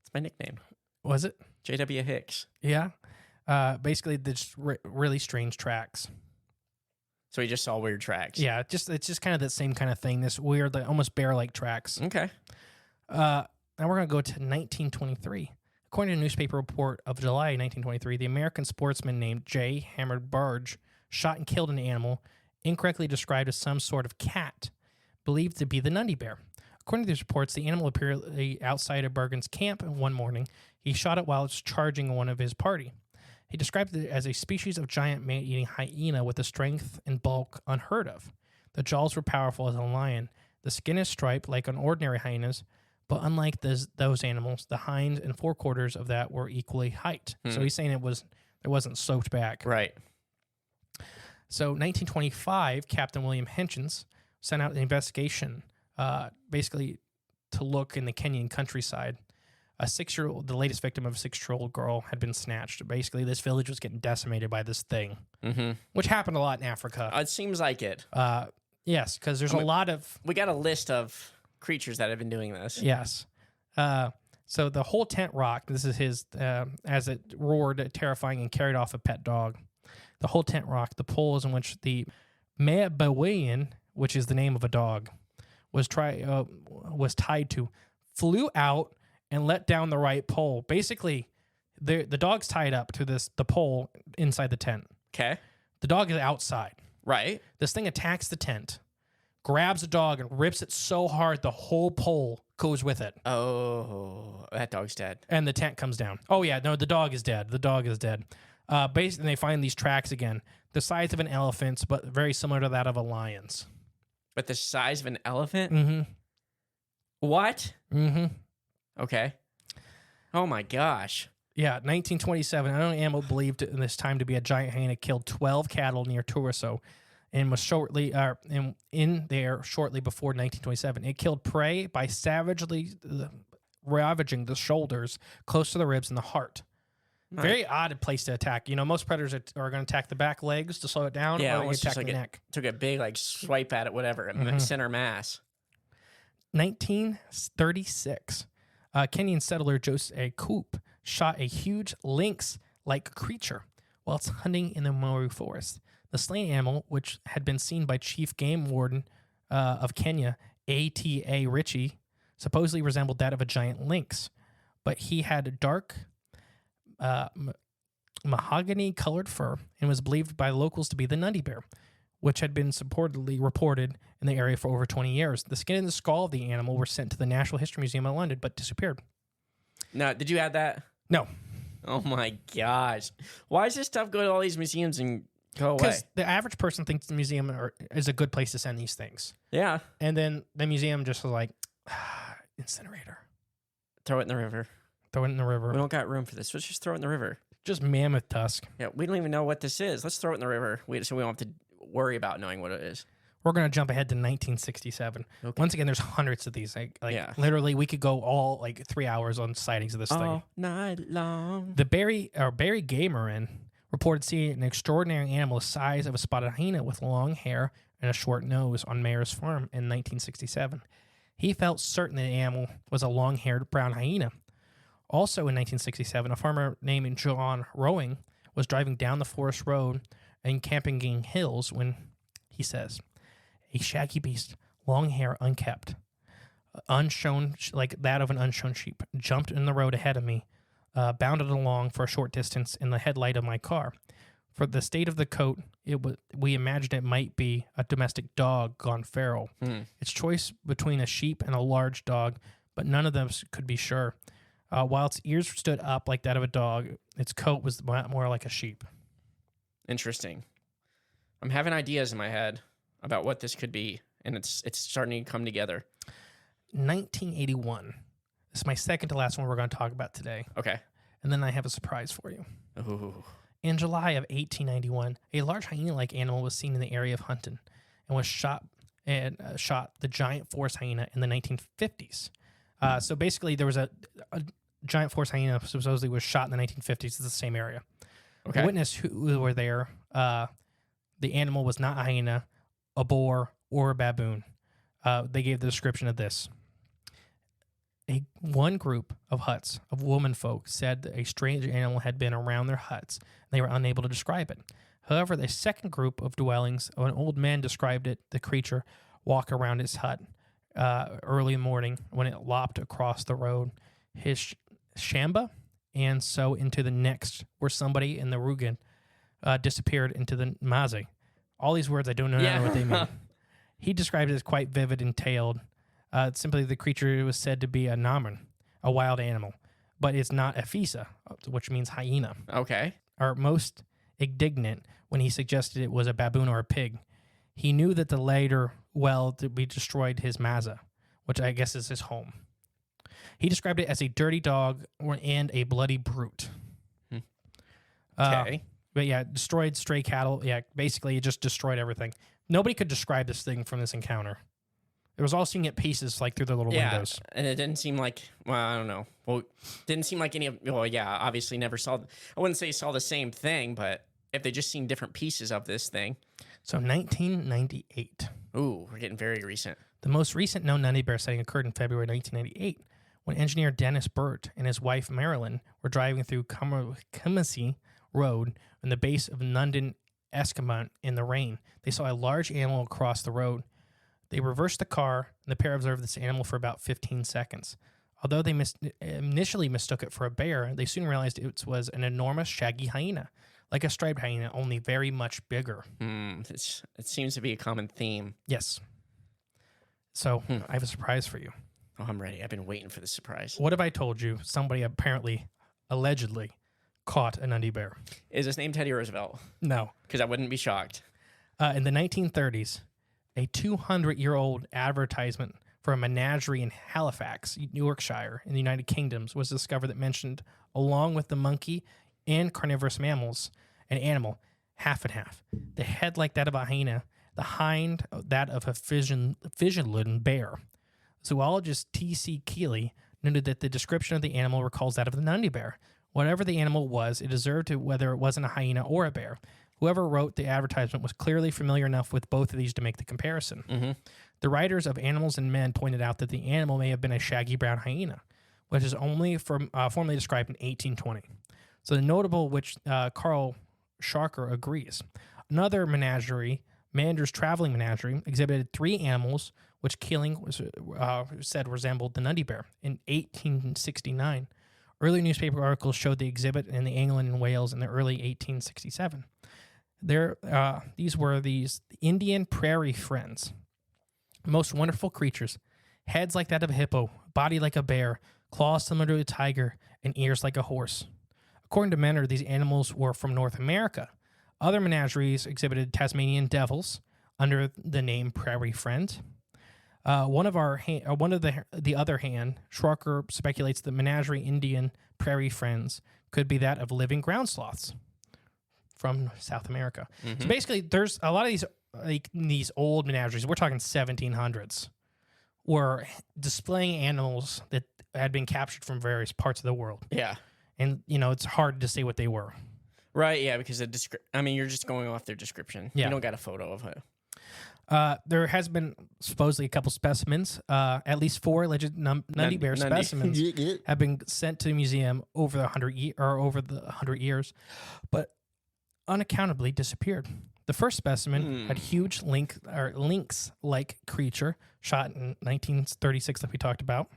It's my nickname. Was it? J.W. Hicks. Yeah. Basically, just really strange tracks. So he just saw weird tracks. Yeah, it's just kind of the same kind of thing. This weird, like, almost bear-like tracks. Okay. Now we're going to go to 1923. According to a newspaper report of July 1923, the American sportsman named J. Hammered Barge shot and killed an animal incorrectly described as some sort of cat, believed to be the Nandi Bear. According to these reports, the animal appeared outside of Bergen's camp one morning. He shot it while it was charging one of his party. He described it as a species of giant man-eating hyena with a strength and bulk unheard of. The jaws were powerful as a lion. The skin is striped like an ordinary hyena's, but unlike those animals, the hinds and forequarters of that were equally height. So he's saying it wasn't sloped back. Right. So 1925, Captain William Henchins sent out an investigation, basically to look in the Kenyan countryside. The latest victim of a 6-year-old girl had been snatched. Basically, this village was getting decimated by this thing, which happened a lot in Africa. It seems like it. Yes, because there's a lot of... We got a list of creatures that have been doing this. Yes. So the whole tent rocked. This is his, as it roared, terrifying, and carried off a pet dog. The whole tent rocked. The poles in which the Mayabawayan which is the name of a dog, was tied to, flew out and let down the right pole. Basically, the dog's tied up to the pole inside the tent. Okay. The dog is outside. Right. This thing attacks the tent, grabs the dog, and rips it so hard the whole pole goes with it. Oh, that dog's dead. And the tent comes down. Oh, yeah. No, the dog is dead. The dog is dead. Basically, they find these tracks again, the size of an elephant's, but very similar to that of a lion's. But the size of an elephant? Mm-hmm. What? Mm-hmm. Okay. Oh, my gosh. Yeah, 1927. An animal believed in this time to be a giant hyena killed 12 cattle near Torso and was in there shortly before 1927. It killed prey by savagely ravaging the shoulders, close to the ribs, and the heart. Nice. Very odd place to attack. You know, most predators are going to attack the back legs to slow it down, Yeah, or almost attack just the like neck. took a big swipe at it, whatever, and center mass. 1936, Kenyan settler Jose Coop shot a huge lynx-like creature while it's hunting in the Moru forest. The slain animal, which had been seen by Chief Game Warden of Kenya, A.T.A. Ritchie, supposedly resembled that of a giant lynx, but he had dark mahogany-colored fur and was believed by locals to be the Nandi Bear, which had been supposedly reported in the area for over 20 years. The skin and the skull of the animal were sent to the Natural History Museum in London, but disappeared. Now, did you add that? No. Oh my gosh. Why does this stuff go to all these museums and go away? Because the average person thinks the museum is a good place to send these things. Yeah. And then the museum just was like, incinerator. Throw it in the river. Throw it in the river. We don't got room for this. Let's just throw it in the river. Just mammoth tusk. Yeah, we don't even know what this is. Let's throw it in the river so we don't have to worry about knowing what it is. We're going to jump ahead to 1967. Okay. Once again, there's hundreds of these. Yeah. Literally, we could go all 3 hours on sightings of this thing. All night long. The Barry Gamerin reported seeing an extraordinary animal the size of a spotted hyena with long hair and a short nose on Mayer's farm in 1967. He felt certain the animal was a long-haired brown hyena. Also in 1967, a farmer named John Rowing was driving down the forest road in Camping Hills when he says, a shaggy beast, long hair unkept, unshone like that of an unshone sheep, jumped in the road ahead of me, bounded along for a short distance in the headlight of my car. For the state of the coat, we imagined it might be a domestic dog gone feral. Its choice between a sheep and a large dog, but none of them could be sure. While its ears stood up like that of a dog, its coat was more like a sheep. Interesting. I'm having ideas in my head about what this could be, and it's starting to come together. 1981. This is my second to last one we're going to talk about today. Okay. And then I have a surprise for you. Ooh. In July of 1891, a large hyena-like animal was seen in the area of Hunton and was shot the giant forest hyena in the 1950s. So basically, there was a giant forest hyena supposedly was shot in the 1950s. It's the same area. Okay. The witness who were there, the animal was not a hyena, a boar, or a baboon. They gave the description of this. One group of huts of womenfolk said that a strange animal had been around their huts, and they were unable to describe it. However, the second group of dwellings, an old man described the creature walk around his hut early in the morning when it lopped across the road his shamba, and so into the next, where somebody in the Rugen disappeared into the Maze. All these words, I don't know what they mean. He described it as quite vivid and tailed. Simply, the creature was said to be a naman, a wild animal, but it's not a fisa, which means hyena. Okay. Or most indignant when he suggested it was a baboon or a pig. He knew that the later we destroyed his maza, which I guess is his home. He described it as a dirty dog and a bloody brute. Okay. But yeah, destroyed stray cattle. Yeah, basically it just destroyed everything. Nobody could describe this thing from this encounter. It was all seeing it pieces through the little windows. And it didn't seem like, well, I don't know. Well, didn't seem like any of, well, yeah, obviously never saw, I wouldn't say saw the same thing, but if they just seen different pieces of this thing. So 1998. Ooh, we're getting very recent. The most recent known Nandi Bear sighting occurred in February 1998 when engineer Dennis Burt and his wife Marilyn were driving through Kumasi Road in the base of London Escamont in the rain. They saw a large animal across the road. They reversed the car, and the pair observed this animal for about 15 seconds. Although they initially mistook it for a bear, they soon realized it was an enormous shaggy hyena, like a striped hyena, only very much bigger. It seems to be a common theme. Yes. So I have a surprise for you. Oh, I'm ready. I've been waiting for this surprise. What if I told you somebody allegedly caught a Nandi bear? Is his name Teddy Roosevelt? No. Because I wouldn't be shocked. In the 1930s, a 200-year-old advertisement for a menagerie in Halifax, Yorkshire, in the United Kingdom, was discovered that mentioned, along with the monkey and carnivorous mammals, an animal half and half. The head like that of a hyena, the hind that of a fission-laden bear. Zoologist T.C. Keeley noted that the description of the animal recalls that of the Nandi bear. Whatever the animal was, it deserved it whether it wasn't a hyena or a bear. Whoever wrote the advertisement was clearly familiar enough with both of these to make the comparison. Mm-hmm. The writers of Animals and Men pointed out that the animal may have been a shaggy brown hyena, which is only formally described in 1820. So the notable which Carl Scharker agrees. Another menagerie, Mander's Traveling Menagerie, exhibited 3 animals which Keeling said resembled the Nandi bear. In 1869, early newspaper articles showed the exhibit in the England and Wales in the early 1867. These were these Indian prairie friends, most wonderful creatures, heads like that of a hippo, body like a bear, claws similar to a tiger, and ears like a horse. According to Menner, these animals were from North America. Other menageries exhibited Tasmanian devils under the name Prairie Friend. One of the other hand, Schwarker speculates the menagerie Indian Prairie Friends could be that of living ground sloths from South America. So basically, there's a lot of these old menageries. We're talking 1700s, were displaying animals that had been captured from various parts of the world. Yeah. And, it's hard to say what they were. Right, yeah, because you're just going off their description. Yeah. You don't got a photo of it. There has been supposedly a couple specimens. At least 4 alleged Nandi bear specimens have been sent to the museum over the 100 years, but unaccountably disappeared. The first specimen had huge lynx-like creature shot in 1936 that we talked about.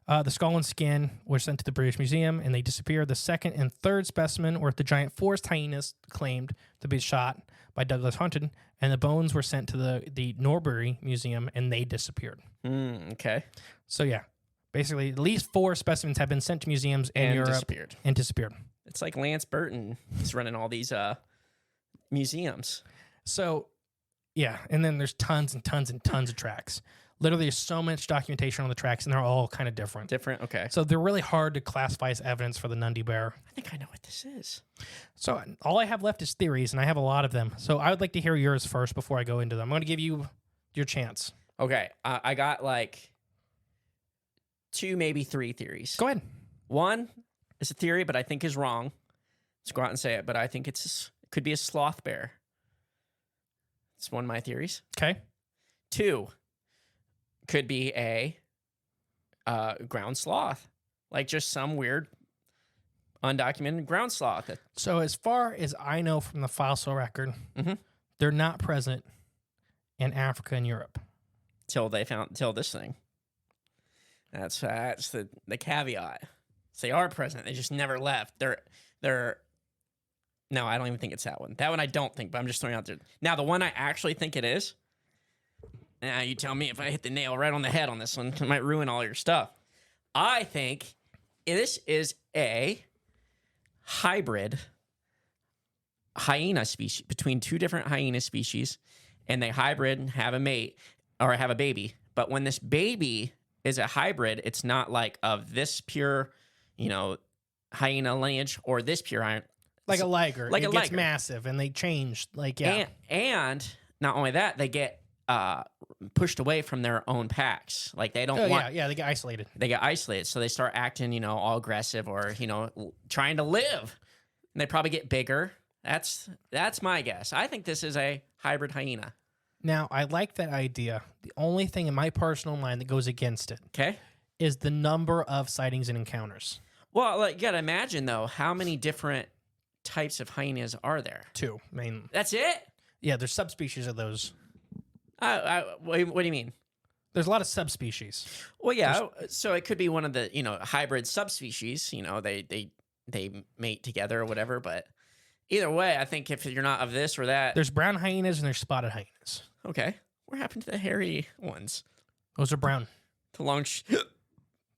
The skull and skin were sent to the British Museum, and they disappeared. The second and third specimen were the giant forest hyenas claimed to be shot by Douglas Hunton, and the bones were sent to the Norbury Museum, and they disappeared. Okay. So, yeah, basically at least 4 specimens have been sent to museums in Europe and disappeared. It's like Lance Burton is running all these museums. So, yeah, and then there's tons and tons and tons of tracks. Literally, there's so much documentation on the tracks, and they're all kind of different. Okay. So they're really hard to classify as evidence for the Nandi bear. I think I know what this is. So all I have left is theories, and I have a lot of them. So I would like to hear yours first before I go into them. I'm going to give you your chance. Okay. I got like 2, maybe 3 theories. Go ahead. One is a theory, but I think is wrong. Let's go out and say it, but I think it could be a sloth bear. It's one of my theories. Okay. 2 could be a ground sloth, like just some weird undocumented ground sloth. So as far as I know from the fossil record, they're not present in Africa and Europe. Till this thing. That's the caveat. So they are present. They just never left. They're no, I don't even think it's that one. That one I don't think, but I'm just throwing out there. Now, the one I actually think it is, now you tell me if I hit the nail right on the head on this one. It might ruin all your stuff. I think this is a hybrid hyena species between 2 different hyena species, and they hybrid and have a mate or have a baby. But when this baby is a hybrid, it's not like of this pure, hyena lineage or this pure hyena. Like a liger. Like it a gets liger. massive, and they change. And not only that, they get pushed away from their own packs. Like they don't want. Yeah, they get isolated. They get isolated, so they start acting, all aggressive or trying to live. And they probably get bigger. That's my guess. I think this is a hybrid hyena. Now, I like that idea. The only thing in my personal mind that goes against it, okay, is the number of sightings and encounters. Well, you gotta imagine though, how many different types of hyenas are there? 2 mainly. That's it? Yeah, there's subspecies of those. What do you mean? There's a lot of subspecies. Well, yeah. So it could be one of the hybrid subspecies. They mate together or whatever. But either way, I think if you're not of this or that, There's brown hyenas and there's spotted hyenas. okay. What happened to the hairy ones? Those are brown. The long,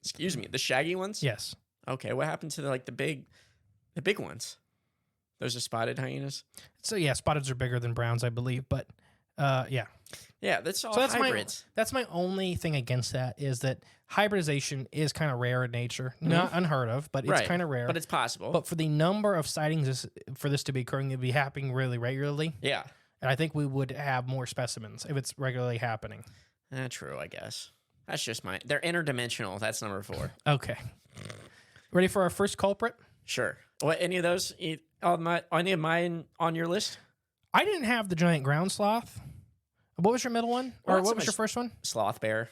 excuse me, the shaggy ones. Yes. Okay. What happened to the big ones? Those are spotted hyenas. So yeah, spotteds are bigger than browns, I believe. But yeah. Yeah, that's all So that's hybrids. that's my only thing against that is that hybridization is kind of rare in nature. Not unheard of, but it's Right. kind of rare. But it's possible. But for the number of sightings for this to be occurring, it'd be happening really regularly. Yeah. And I think we would have more specimens if it's regularly happening. True, I guess. That's just they're interdimensional. That's number 4. Okay. Ready for our first culprit? Sure. What, any of those, any of mine on your list? I didn't have the giant ground sloth. What was your middle one? Well, Or not what so was your much- first one? Sloth bear.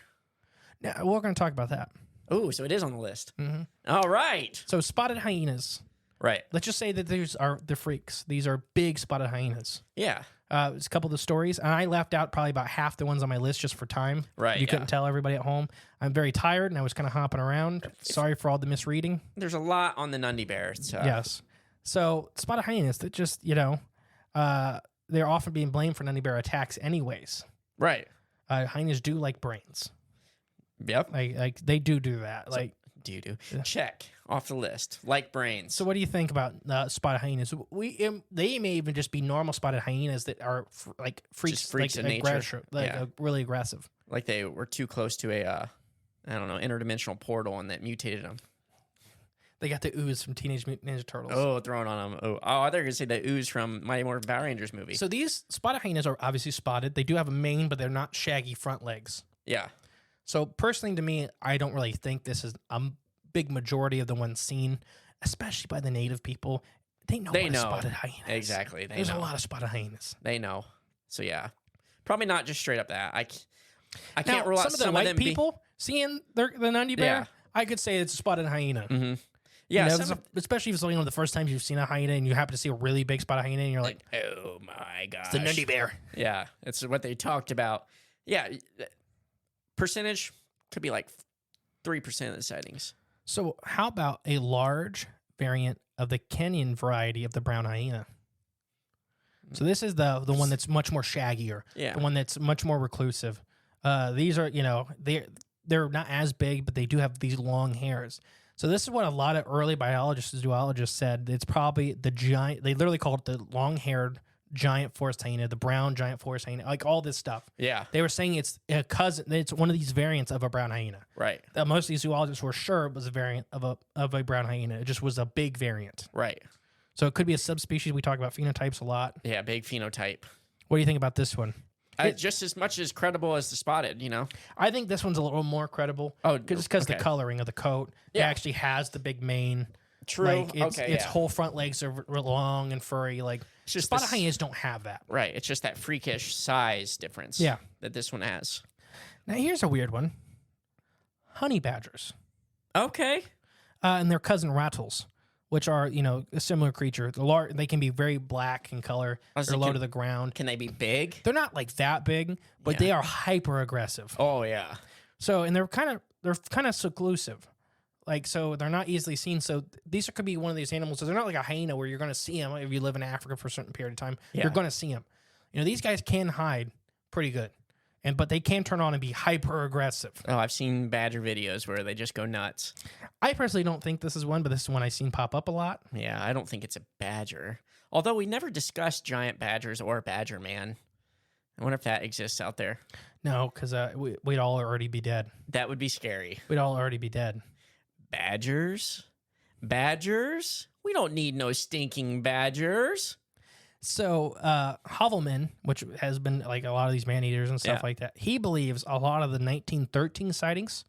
No, we're going to talk about that. Oh, so it is on the list. Mm-hmm. All right. So spotted hyenas. Right. Let's just say that these are the freaks. These are big spotted hyenas. Yeah. It's a couple of the stories, and I left out probably about half the ones on my list just for time. Right, You yeah. couldn't tell everybody at home. I'm very tired, and I was kind of hopping around. Sorry for all the misreading. There's a lot on the Nandi Bear. So. Yes. So spotted hyenas that just, they're often being blamed for Nandi Bear attacks anyways. Right. Hyenas do like brains. Yep. Like they do that. Do. Check off the list. Like brains. So what do you think about spotted hyenas? They may even just be normal spotted hyenas that are freaks, Just freaks like, in nature. Yeah. Really aggressive. Like they were too close to a, interdimensional portal and that mutated them. They got the ooze from Teenage Mutant Ninja Turtles. Oh, throwing on them. Oh, I thought you were going to say the ooze from Mighty Morphin Power Rangers movie. So these spotted hyenas are obviously spotted. They do have a mane, but they're not shaggy front legs. yeah. So personally, to me, I don't really think this is a big majority of the ones seen, especially by the native people. They know spotted hyenas. Exactly. There's a lot of spotted hyenas. They know. So yeah, probably not just straight up that. I Now, can't rule out some of the white them people seeing the Nandi Bear. Yeah. I could say it's a spotted hyena. Mm-hmm. Yeah, Especially if it's the first time you've seen a hyena and you happen to see a really big spotted hyena and you're like, oh my gosh, it's the Nandi Bear. Yeah, it's what they talked about. Yeah, percentage could be like 3% of the sightings. So how about a large variant of the Kenyan variety of the brown hyena? So this is the one that's much more shaggier. Yeah. The one that's much more reclusive. These are, they're not as big, but they do have these long hairs. So this is what a lot of early biologists and zoologists said. It's probably the giant, they literally called it the long-haired giant forest hyena, the brown giant forest hyena, like all this stuff. Yeah. They were saying it's a cousin, it's one of these variants of a brown hyena. Right. Most of these zoologists were sure it was a variant of a brown hyena. It just was a big variant. Right. So it could be a subspecies. We talk about phenotypes a lot. Yeah, big phenotype. What do you think about this one? Just as much as credible as the spotted, I think this one's a little more credible. Oh, just because the okay. coloring of the coat, it Yeah. actually has the big mane. True. Like its yeah. whole front legs are long and furry. Like just spotted this- hyenas don't have that. Right. It's just that freakish size difference. Yeah. That this one has. Now here's a weird one: honey badgers, Okay. and their cousin rattles, which are a similar creature. They can be very black in color. I was They're low thinking- to the ground. Can they be big? They're not like that big, but Yeah. they are hyper aggressive. Oh yeah. So, and they're kind of seclusive. Like, so they're not easily seen. So these could be one of these animals. So they're not like a hyena where you're going to see them if you live in Africa for a certain period of time. Yeah. You're going to see them. These guys can hide pretty good, but they can turn on and be hyper aggressive. Oh, I've seen badger videos where they just go nuts. I personally don't think this is one, but this is one I've seen pop up a lot. Yeah, I don't think it's a badger. Although we never discussed giant badgers or badger man. I wonder if that exists out there. No, because we'd all already be dead. That would be scary. We'd all already be dead. Badgers? Badgers? We don't need no stinking badgers. So Hovelman, which has been like a lot of these man-eaters and stuff Yeah. like that, he believes a lot of the 1913 sightings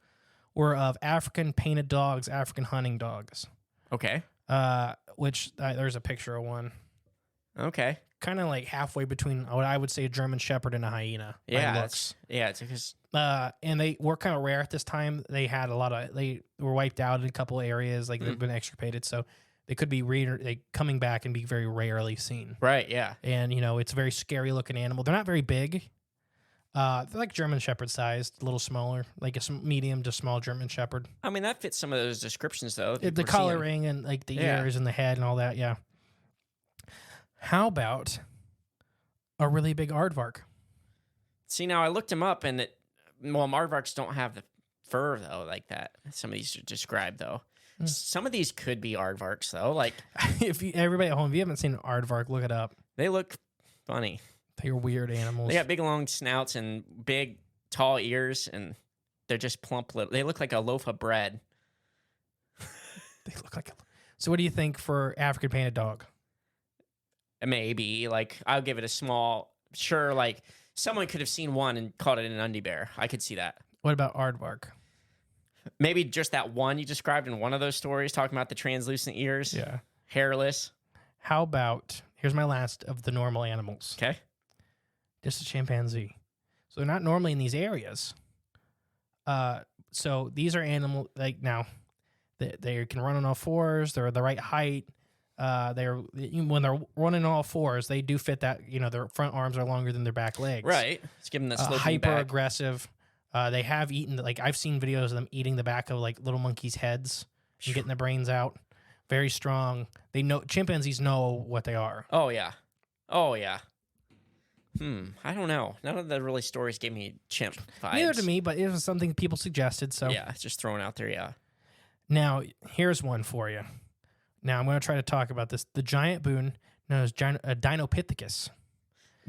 were of African painted dogs, African hunting dogs, Okay. which there's a picture of one. Okay. Kind of like halfway between what I would say a German Shepherd and a hyena. by Yeah. looks. It's because And they were kind of rare at this time. They had they were wiped out in a couple areas, like they've been extirpated. So they could be coming back and be very rarely seen. right. Yeah. And it's a very scary looking animal. They're not very big. They're like German Shepherd sized, a little smaller, like a medium to small German Shepherd. I mean, that fits some of those descriptions, though. The People are seeing. coloring and like the ears and the head and all that, yeah. How about a really big aardvark? See, now I looked him up, and aardvarks don't have the fur, though, like that. Some of these are described, though. Some of these could be aardvarks, though. Like, Everybody at home, if you haven't seen an aardvark, look it up. they look funny. They're weird animals. They got big, long snouts and big, tall ears, and they're just plump little. They look like a loaf of bread. They look like. So, what do you think for African painted dog? Maybe, like, I'll give it a small. Sure, like someone could have seen one and called it an Nandi Bear. I could see that. What about aardvark? Maybe just that one you described in one of those stories, talking about the translucent ears. Yeah. Hairless. How about, here's my last of the normal animals. Okay. Just a chimpanzee. So they're not normally in these areas. So these are animals, like now, they can run on all fours. They're the right height. When they're running on all fours, they do fit that, their front arms are longer than their back legs. Right. Let's give them that sloping Hyper back. aggressive. They have eaten, like I've seen videos of them eating the back of like little monkeys' heads and getting the brains out. Very strong. Chimpanzees know what they are. Oh, yeah. Oh, yeah. I don't know. None of the really stories gave me chimp vibes. Neither to me, but it was something people suggested. So Yeah, just throwing out there, yeah. Now, here's one for you. Now, I'm going to try to talk about this. The giant baboon known as Dinopithecus.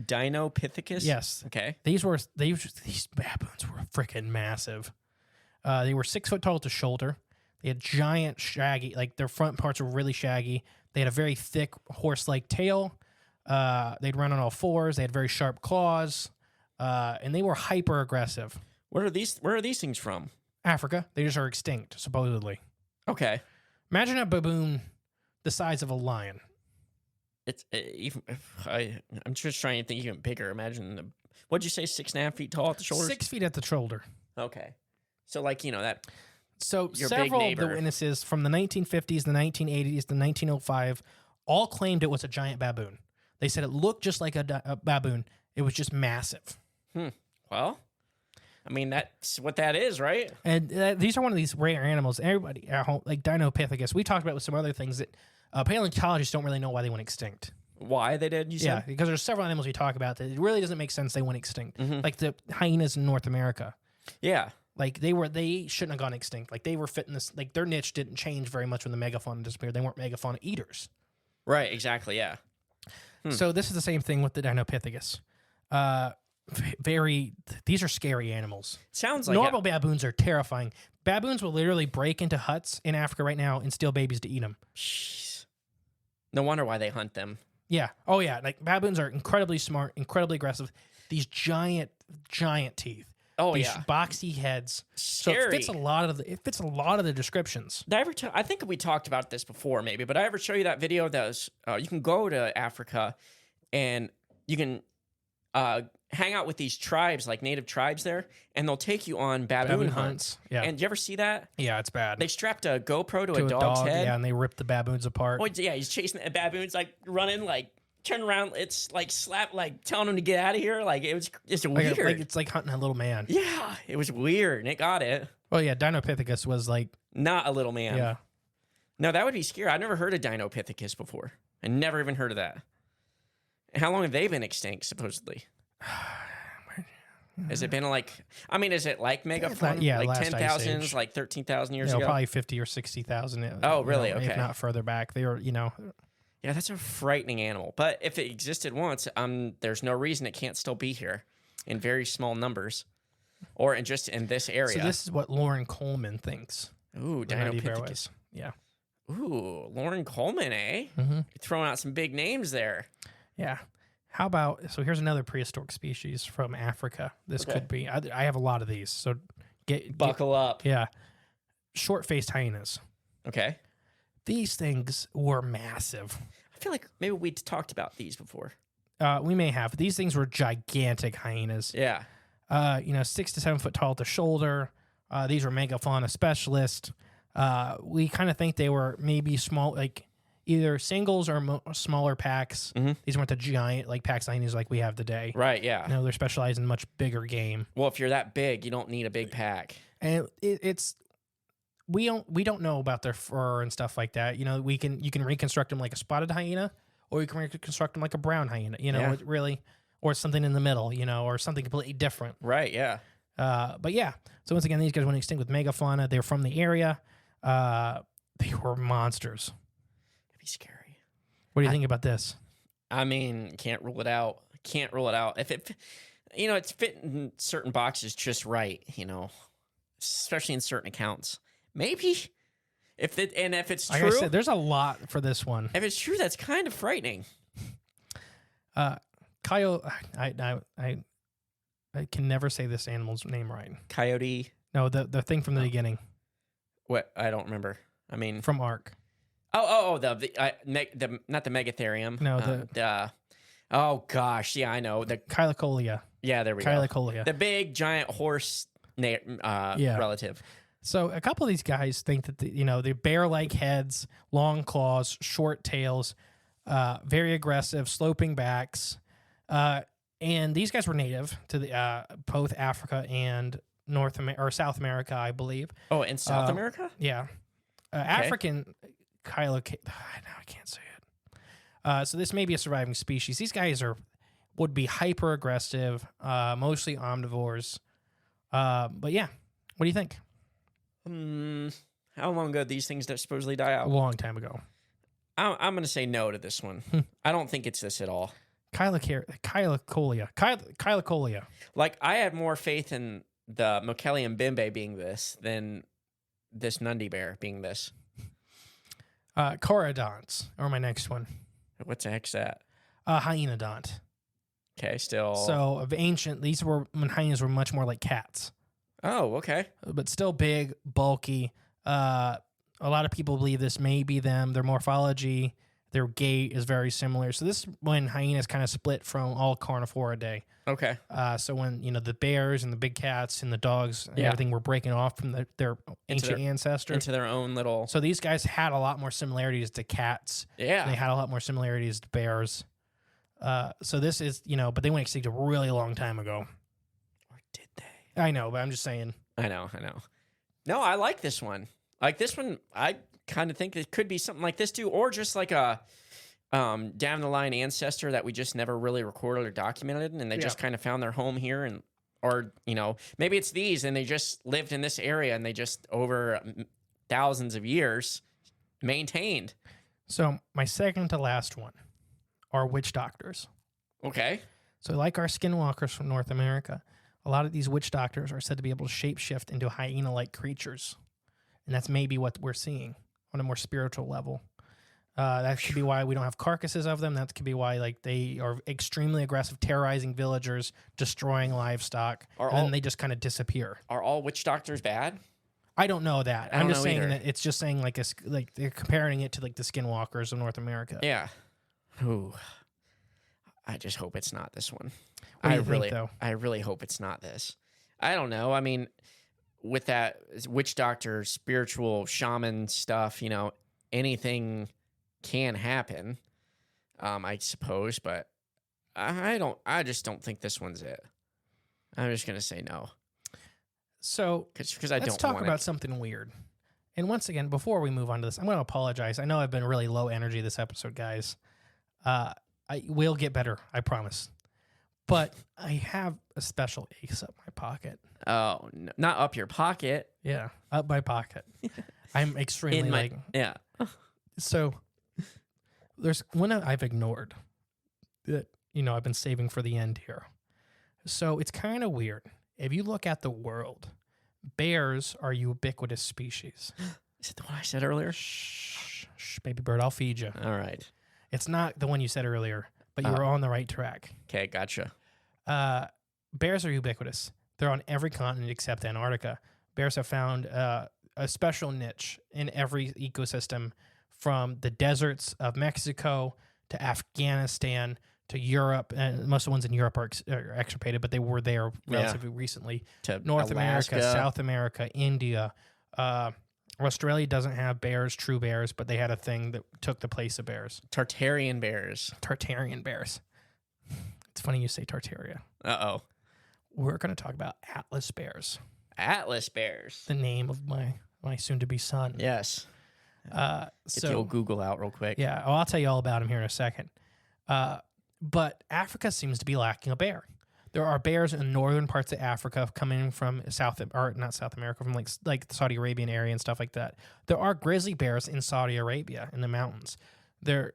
Dinopithecus? Yes. Okay. These baboons were freaking massive. They were 6 foot tall at the shoulder. They had giant shaggy, like their front parts were really shaggy. They had a very thick horse-like tail. They'd run on all fours. They had very sharp claws, and they were hyper aggressive. Where are these things from? Africa. They just are extinct, supposedly. Okay. Imagine a baboon the size of a lion. It's I'm just trying to think even bigger. Imagine what'd you say, 6.5 feet tall at the shoulders? 6 feet at the shoulder. Okay. So like, that. So Your several big of the neighbor. witnesses from the 1950s, the 1980s, the 1905 all claimed it was a giant baboon. They said it looked just like a baboon. It was just massive. Well, I mean, that's what that is, right? And these are one of these rare animals. Everybody at home, like Dinopithecus, we talked about with some other things that paleontologists don't really know why they went extinct. Why they did, you said? Yeah, because there's several animals we talk about that it really doesn't make sense they went extinct. Like the hyenas in North America. Yeah. Like they shouldn't have gone extinct. Like they were fitting this, like their niche didn't change very much when the megafauna disappeared. They weren't megafauna eaters. Right, exactly, yeah. So this is the same thing with the Dinopithecus. These are scary animals. Sounds like Normal baboons are terrifying. Baboons will literally break into huts in Africa right now and steal babies to eat them. Jeez. No wonder why they hunt them. Yeah. Oh yeah. Like baboons are incredibly smart, incredibly aggressive. These giant teeth. Oh, These yeah. boxy heads. So Scary. it fits a lot of the descriptions. Did I ever I think we talked about this before, maybe, but I ever show you that video that was, you can go to Africa and you can hang out with these tribes, like native tribes there, and they'll take you on baboon hunts. Yeah. And do you ever see that? Yeah, it's bad. They strapped a GoPro to a a dog's dog, head. yeah, and they rip the baboons apart. Oh, yeah, he's chasing the baboons, like running, like turn around. It's like telling him to get out of here. Like it's weird. It's like hunting a little man. Yeah, it was weird, and it got it. Oh yeah, Dinopithecus was like, Not a little man. yeah. No, that would be scary. I've never heard of Dinopithecus before. I never even heard of that. How long have they been extinct, supposedly? Has it been like, is it like megafauna? Yeah, like last ice 10,000, age. like 13,000 years You know, ago? probably 50 or 60,000. Oh, really? If Okay. not further back. They were, Yeah, that's a frightening animal. But if it existed once, there's no reason it can't still be here in very small numbers or just in this area. So this is what Lauren Coleman thinks. Ooh, the Nandi Bear Dinopithecus. was. Yeah. Ooh, Lauren Coleman, eh? Mm-hmm. You're throwing out some big names there. Yeah. How about, so here's another prehistoric species from Africa. This Okay. could be, I have a lot of these. So Buckle up. yeah. Short-faced hyenas. Okay. These things were massive. I feel like maybe we talked about these before. We may have. These things were gigantic hyenas. Yeah. 6 to 7 foot tall at the shoulder. These were megafauna specialists. We kind of think they were maybe small, like either singles or smaller packs. Mhm. These weren't the giant like pack hyenas like we have today. Right, yeah. No, they're specialized in much bigger game. Well, if you're that big, you don't need a big pack. And it's we don't know about their fur and stuff like that. You know, you can reconstruct them like a spotted hyena, or you can reconstruct them like a brown hyena. You know, Yeah. it really, or something in the middle. You know, or something completely different. Right, yeah. But yeah, so once again, these guys went extinct with megafauna. They were from the area. They were monsters. It'd be scary. What do you think about this? I mean, can't rule it out. Can't rule it out. If it, you know, it's fit in certain boxes just right, you know, especially in certain accounts. Maybe if it's Like true, I said, there's a lot for this one. if it's true, that's kind of frightening. Coyote. I can never say this animal's name right. Coyote. No, the thing from the beginning, What? I don't remember. I mean, from Ark. the not the Megatherium. No, the oh gosh, yeah, I know the Kylocolia. yeah. There we go. Kylocolia. The big giant horse relative. So a couple of these guys think that they're bear-like heads, long claws, short tails, very aggressive, sloping backs, and these guys were native to the both Africa and South America, I believe. Oh, in South America? Yeah, African Kylocolia. I can't say it. So this may be a surviving species. These guys would be hyper aggressive, mostly omnivores. But yeah, what do you think? How long ago did these things supposedly die A out? long time ago. I'm going to say no to this one. I don't think it's this at all. Kylocolia. Like, I had more faith in the Mokelium bimbe being this than this Nandi Bear being this. Corodonts, or my next one. What's the heck's that? Hyenodont. Okay, still. So of ancient, these were when hyenas were much more like cats, Oh, okay. but still big, bulky. A lot of people believe this may be them. Their morphology, their gait is very similar. So this is when hyenas kind of split from all carnivora day. Okay. So when the bears and the big cats and the dogs and Yeah. everything were breaking off from their ancient their- ancestors. Into their own little. So these guys had a lot more similarities to cats. Yeah. They had a lot more similarities to bears. So this is, but they went extinct a really long time ago. Or did they? I know, but I'm just saying. I know. No, I like this one. Like this one, I kind of think it could be something like this too, or just like a down the line ancestor that we just never really recorded or documented, and they just kind of found their home here, and or maybe it's these, and they just lived in this area, and they just over thousands of years maintained. So my second to last one are witch doctors. Okay. So like our skinwalkers from North America, a lot of these witch doctors are said to be able to shapeshift into hyena-like creatures. And that's maybe what we're seeing on a more spiritual level. That could be why we don't have carcasses of them. That could be why they are extremely aggressive, terrorizing villagers, destroying livestock, and then they just kind of disappear. Are all witch doctors bad? I don't know that. I don't I'm just know saying either. that it's just saying like they're comparing it to like the skinwalkers of North America. Yeah. Ooh. I just hope it's not this one. What do you think, though? I really hope it's not this. I don't know. I mean, with that witch doctor, spiritual shaman stuff, anything can happen, I suppose, but I just don't think this one's it. I'm just going to say no. So Because I let's don't talk want about it. something weird. And once again, before we move on to this, I'm going to apologize. I know I've been really low energy this episode, guys. I will get better, I promise. But I have a special ace up my pocket. Oh, no, not up your pocket. Yeah, up my pocket. I'm extremely Yeah. So there's one I've ignored that I've been saving for the end here. So it's kind of weird. If you look at the world, bears are ubiquitous species. Is it the one I said earlier? Shh, baby bird, I'll feed you. All right. It's not the one you said earlier, but you were on the right track. Okay, gotcha. Bears are ubiquitous. They're on every continent except Antarctica. Bears have found a special niche in every ecosystem, from the deserts of Mexico to Afghanistan to Europe. And most of the ones in Europe are extirpated, but they were there relatively recently. To North Alaska. America, South America, India, Australia doesn't have bears, true bears, but they had a thing that took the place of bears. Tartarian bears. Tartarian bears. It's funny you say Tartaria. Uh-oh. We're going to talk about Atlas bears. Atlas bears. The name of my soon-to-be son. Yes. Get So the old Google out real quick. yeah, I'll tell you all about him here in a second. But Africa seems to be lacking a bear. There are bears in northern parts of Africa coming from not South America, from like the Saudi Arabian area and stuff like that. There are grizzly bears in Saudi Arabia in the mountains. There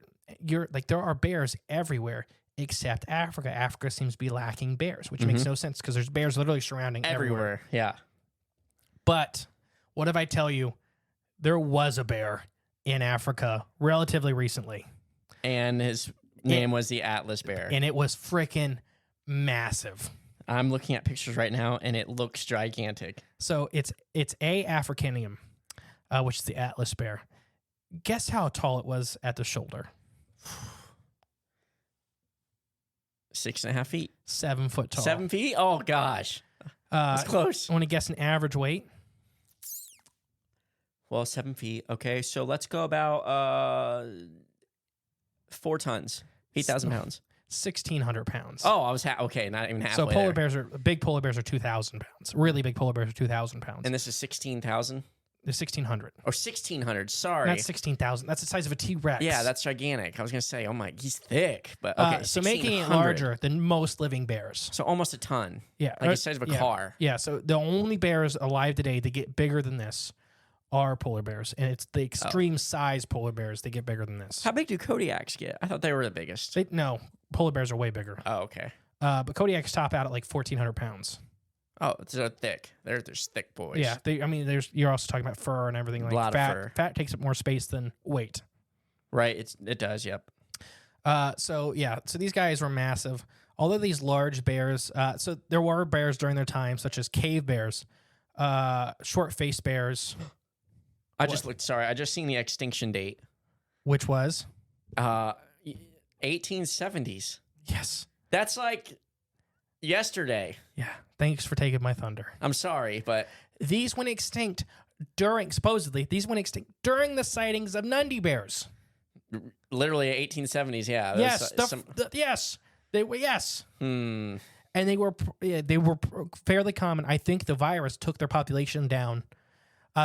are bears everywhere except Africa. Africa seems to be lacking bears, which makes no sense because there's bears literally surrounding everywhere. Yeah. But what if I tell you there was a bear in Africa relatively recently? And his name was the Atlas bear. And it was freaking massive. I'm looking at pictures right now, and it looks gigantic. So it's A. africanum, which is the Atlas bear. Guess how tall it was at the shoulder? 6.5 feet. 7 foot tall. 7 feet? Oh, gosh. That's close. I want to guess an average weight. Well, 7 feet. Okay, so let's go about 4 tons. 8,000 pounds. 1,600 pounds. Oh, I was okay, not even halfway. So there. big polar bears are 2,000 pounds. Really big polar bears are 2,000 pounds. And this is 16,000? They're 1,600. Or 1,600, sorry. Not 16,000. That's the size of a T-Rex. Yeah, that's gigantic. I was going to say, oh my, he's thick. But okay, so making it 1,600. larger than most living bears. So almost a ton. Yeah. Like the size of a car. Yeah, so the only bears alive today that get bigger than this are polar bears. And it's the extreme size polar bears that get bigger than this. How big do Kodiaks get? I thought they were the biggest. No, polar bears are way bigger. Oh, okay. But Kodiaks top out at like 1,400 pounds. Oh, they're thick. They're thick boys. Yeah, you're also talking about fur and everything. Like A lot fat, of fur. Fat takes up more space than weight. Right, it does, yep. So these guys were massive. Although these large bears, so there were bears during their time, such as cave bears, short-faced bears. I just seen the extinction date. Which was? 1870s. Yes. That's like yesterday. Yeah. Thanks for taking my thunder. I'm sorry, but These went extinct during the sightings of Nandi bears. literally 1870s, yeah. Yes. Yes. They were, yes. And they were fairly common. I think the virus took their population down.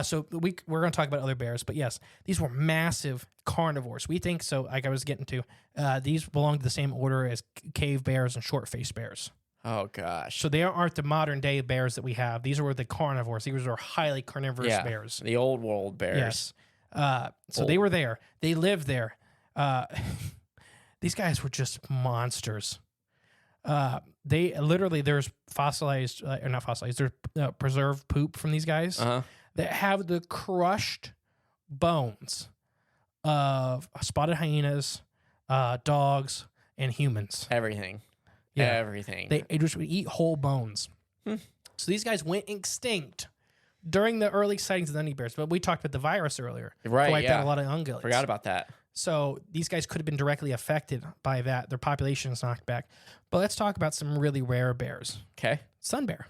So we're going to talk about other bears, but yes, these were massive carnivores. We think so. Like I was getting to, these belong to the same order as cave bears and short-faced bears. Oh gosh. So they aren't the modern day bears that we have. These were the carnivores. These were highly carnivorous bears. The old world bears. Yes. So they were there. They lived there. These guys were just monsters. They literally, there's fossilized, or not fossilized, there's preserved poop from these guys that have the crushed bones of spotted hyenas, dogs, and humans. Everything. Yeah. Everything. They just would eat whole bones. So these guys went extinct during the early sightings of the Nandi bears. But we talked about the virus earlier. Right, Wiped yeah. out a lot of ungulates. Forgot about that. So these guys could have been directly affected by that. Their population is knocked back. But let's talk about some really rare bears. Okay. Sun bear.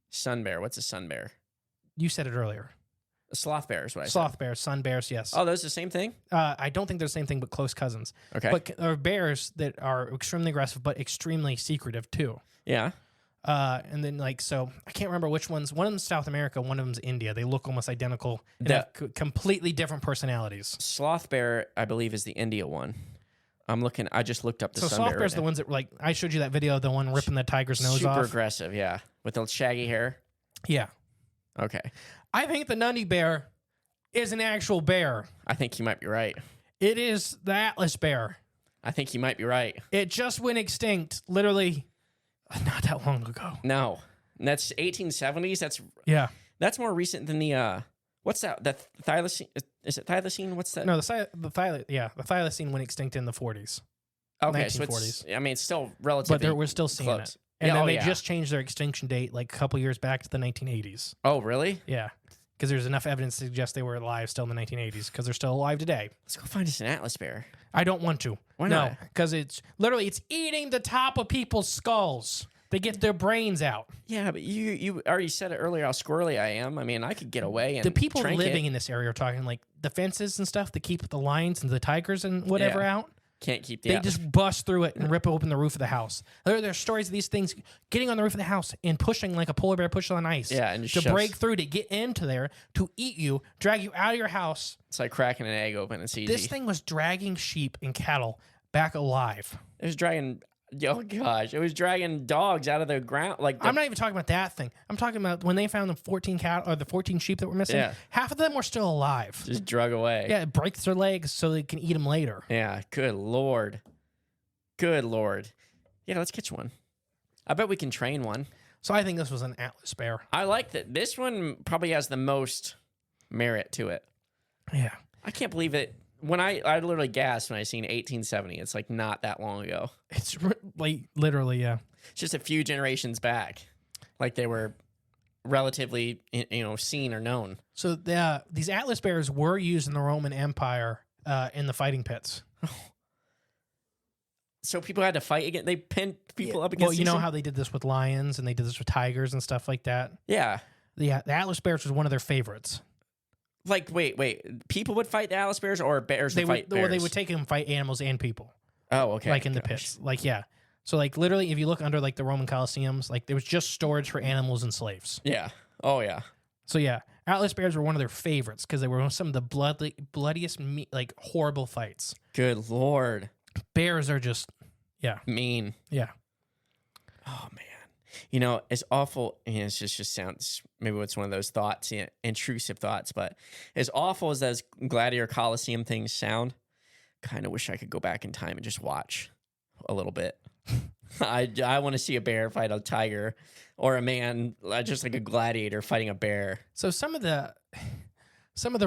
Sun bear. What's a sun bear? You said it earlier. A sloth bear is what I said. Sloth bears, sun bears, yes. Oh, those are the same thing? I don't think they're the same thing, but close cousins. Okay. But are bears that are extremely aggressive, but extremely secretive too. Yeah. And then so I can't remember which ones. One of them's South America, one of them's India. They look almost identical and have completely different personalities. Sloth bear, I believe, is the India one. I just looked up the So sun sloth bear. bears are the ones that I showed you that video, the one ripping the tiger's nose off. Super aggressive, yeah. With the shaggy hair. Yeah. Okay. I think the Nandi bear is an actual bear. I think you might be right. It is the Atlas bear. I think you might be right. It just went extinct literally not that long ago. No. And that's 1870s. That's more recent than the what's that? The thylacine? Is it thylacine? What's that? No, the thylacine went extinct in the 40s. Okay, so 1940s. it's still relatively But we're still seeing close. it. And Yeah, then oh, they yeah. just changed their extinction date like a couple years back to the 1980s. Oh, really? Yeah. Because there's enough evidence to suggest they were alive still in the 1980s because they're still alive today. Let's go find us an Atlas bear. I don't want to. Why no, not? because it's eating the top of people's skulls. They get their brains out. Yeah, but you already said it earlier how squirrely I am. I mean, I could get away and The people trank living it. in this area are talking like the fences and stuff that keep the lions and the tigers and whatever Yeah. out. Can't keep the They atmosphere. just bust through it and rip open the roof of the house. There's stories of these things getting on the roof of the house and pushing like a polar bear pushes on ice. Yeah, and to just break shoves. through, to get into there, to eat you, drag you out of your house. It's like cracking an egg open. It's easy. This thing was dragging sheep and cattle back alive. It was dragging. Oh gosh, it was dragging dogs out of the ground. Like I'm not even talking about that thing. I'm talking about when they found the 14 cattle or the 14 sheep that were missing. Yeah. Half of them were still alive. just drug away. Yeah, it breaks their legs so they can eat them later. Yeah. Good lord. Good lord. Yeah, let's catch one. I bet we can train one. So I think this was an Atlas bear. I like that. This one probably has the most merit to it. Yeah. I can't believe it. When I literally gasped when I seen 1870. It's like not that long ago. It's like literally, yeah. It's just a few generations back. Like they were relatively, seen or known. So these Atlas bears were used in the Roman Empire in the fighting pits. So people had to fight again. They pinned people up against. Well, you know each how they did this with lions and they did this with tigers and stuff like that. Yeah. The Atlas bears was one of their favorites. Like, wait. People would fight the Atlas bears or bears would fight bears? Well, they would take and fight animals and people, Oh, okay. like in the Gosh. pits. Like, yeah. So, like, literally, if you look under, like, the Roman Colosseums, like, there was just storage for animals and slaves. Yeah. Oh, yeah. So, yeah, Atlas bears were one of their favorites because they were some of the bloodiest, like, horrible fights. Good lord. Bears are just, yeah, Mean. yeah. Oh, man. As awful, it just sounds, maybe it's one of those thoughts, intrusive thoughts, but as awful as those Gladiator Coliseum things sound, kind of wish I could go back in time and just watch a little bit. I want to see a bear fight a tiger or a man, just like a gladiator fighting a bear. So some of the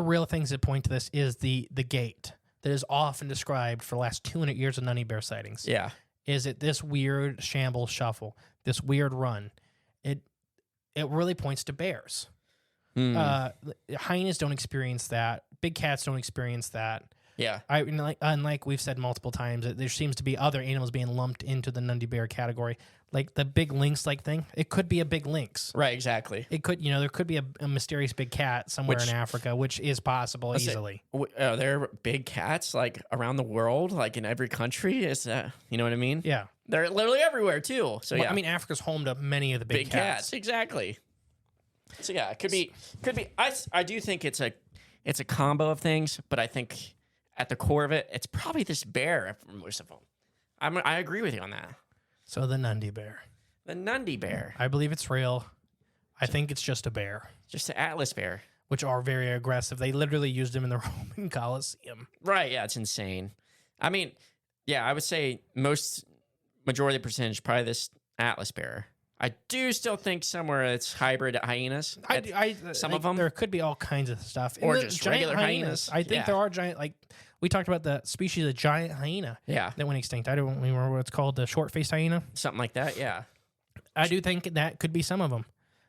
real things that point to this is the gait that is often described for the last 200 years of Nandi Bear sightings. Yeah. Is it this weird shamble shuffle, this weird run? It really points to bears. Hyenas don't experience that. Big cats don't experience that. Yeah. Like we've said multiple times, there seems to be other animals being lumped into the Nandi Bear category, like the big lynx-like thing. It could be a big lynx. Right, exactly. It could, there could be a mysterious big cat somewhere Which- in Africa, which is possible Let's say- easily. Are there big cats like around the world, like in every country? Is that, you know what I mean? Yeah. They're literally everywhere too. So Well, yeah, I mean, Africa's home to many of the big cats. exactly. So yeah, it could be. I do think it's a combo of things, but I think at the core of it, it's probably this bear for most of them. I agree with you on that. So the Nandi Bear. The Nandi Bear, I believe it's real. I think it's just a bear, just the Atlas bear. which are very aggressive. They literally used them in the Roman Colosseum. Right? Yeah, it's insane. I mean, yeah, I would say majority of the percentage probably this Atlas bear. I do still think somewhere it's hybrid hyenas. Some of them. There could be all kinds of stuff. Or And the just giant regular hyenas. I think Yeah. there are giant, like we talked about the species of giant hyena Yeah, that went extinct. I don't remember what it's called, the short-faced hyena. something like that. Yeah. I do think that could be some of them.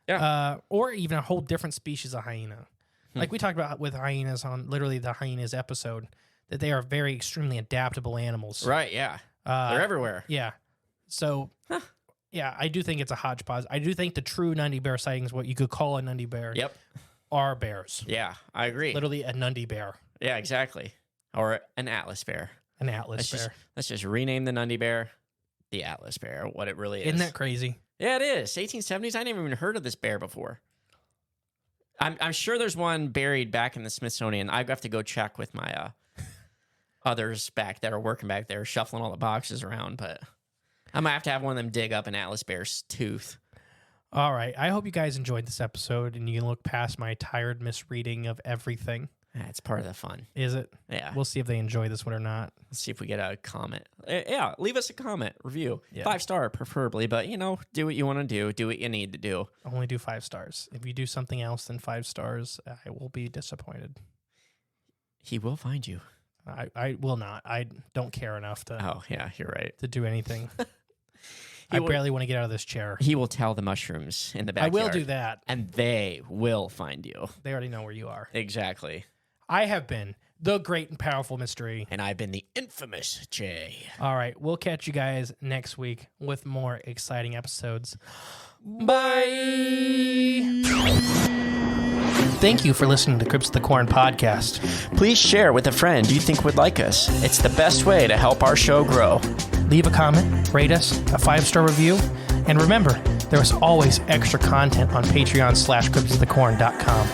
Yeah. Or even a whole different species of hyena. Like we talked about with hyenas on literally the hyenas episode, that they are very extremely adaptable animals. Right. Yeah. They're everywhere. Yeah. So, yeah, I do think it's a hodgepodge. I do think the true Nandi Bear sightings, what you could call a Nandi Bear, Yep. are bears. Yeah, I agree. Literally a Nandi Bear, Yeah, exactly. Or an Atlas bear. an Atlas bear. Let's just rename the Nandi Bear the Atlas bear. What it really is. Isn't that crazy? Yeah, it is. 1870s. I never even heard of this bear before. I'm sure there's one buried back in the Smithsonian. I have to go check with my others back that are working back there, shuffling all the boxes around. But I might have to have one of them dig up an Atlas bear's tooth. All right. I hope you guys enjoyed this episode and you can look past my tired misreading of everything. That's part of the fun. Is it? Yeah. We'll see if they enjoy this one or not. Let's see if we get a comment. Yeah, leave us a comment, review. Yeah. 5-star preferably, but do what you want to do. Do what you need to do. Only do 5 stars. If you do something else than 5 stars, I will be disappointed. He will find you. I will not. I don't care enough Oh, yeah, you're right. to do anything. He I will- barely want to get out of this chair. He will tell the mushrooms in the I backyard. will do that. And they will find you. They already know where you are. Exactly. I have been the great and powerful Mystery. And I've been the infamous Jay. All right, we'll catch you guys next week with more exciting episodes. Bye. Thank you for listening to the Crypts of the Corn podcast. Please share with a friend you think would like us. It's the best way to help our show grow. Leave a comment, rate us, a 5-star review, and remember, there is always extra content on Patreon/cryptodsofthecorn.com.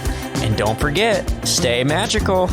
And don't forget, stay magical.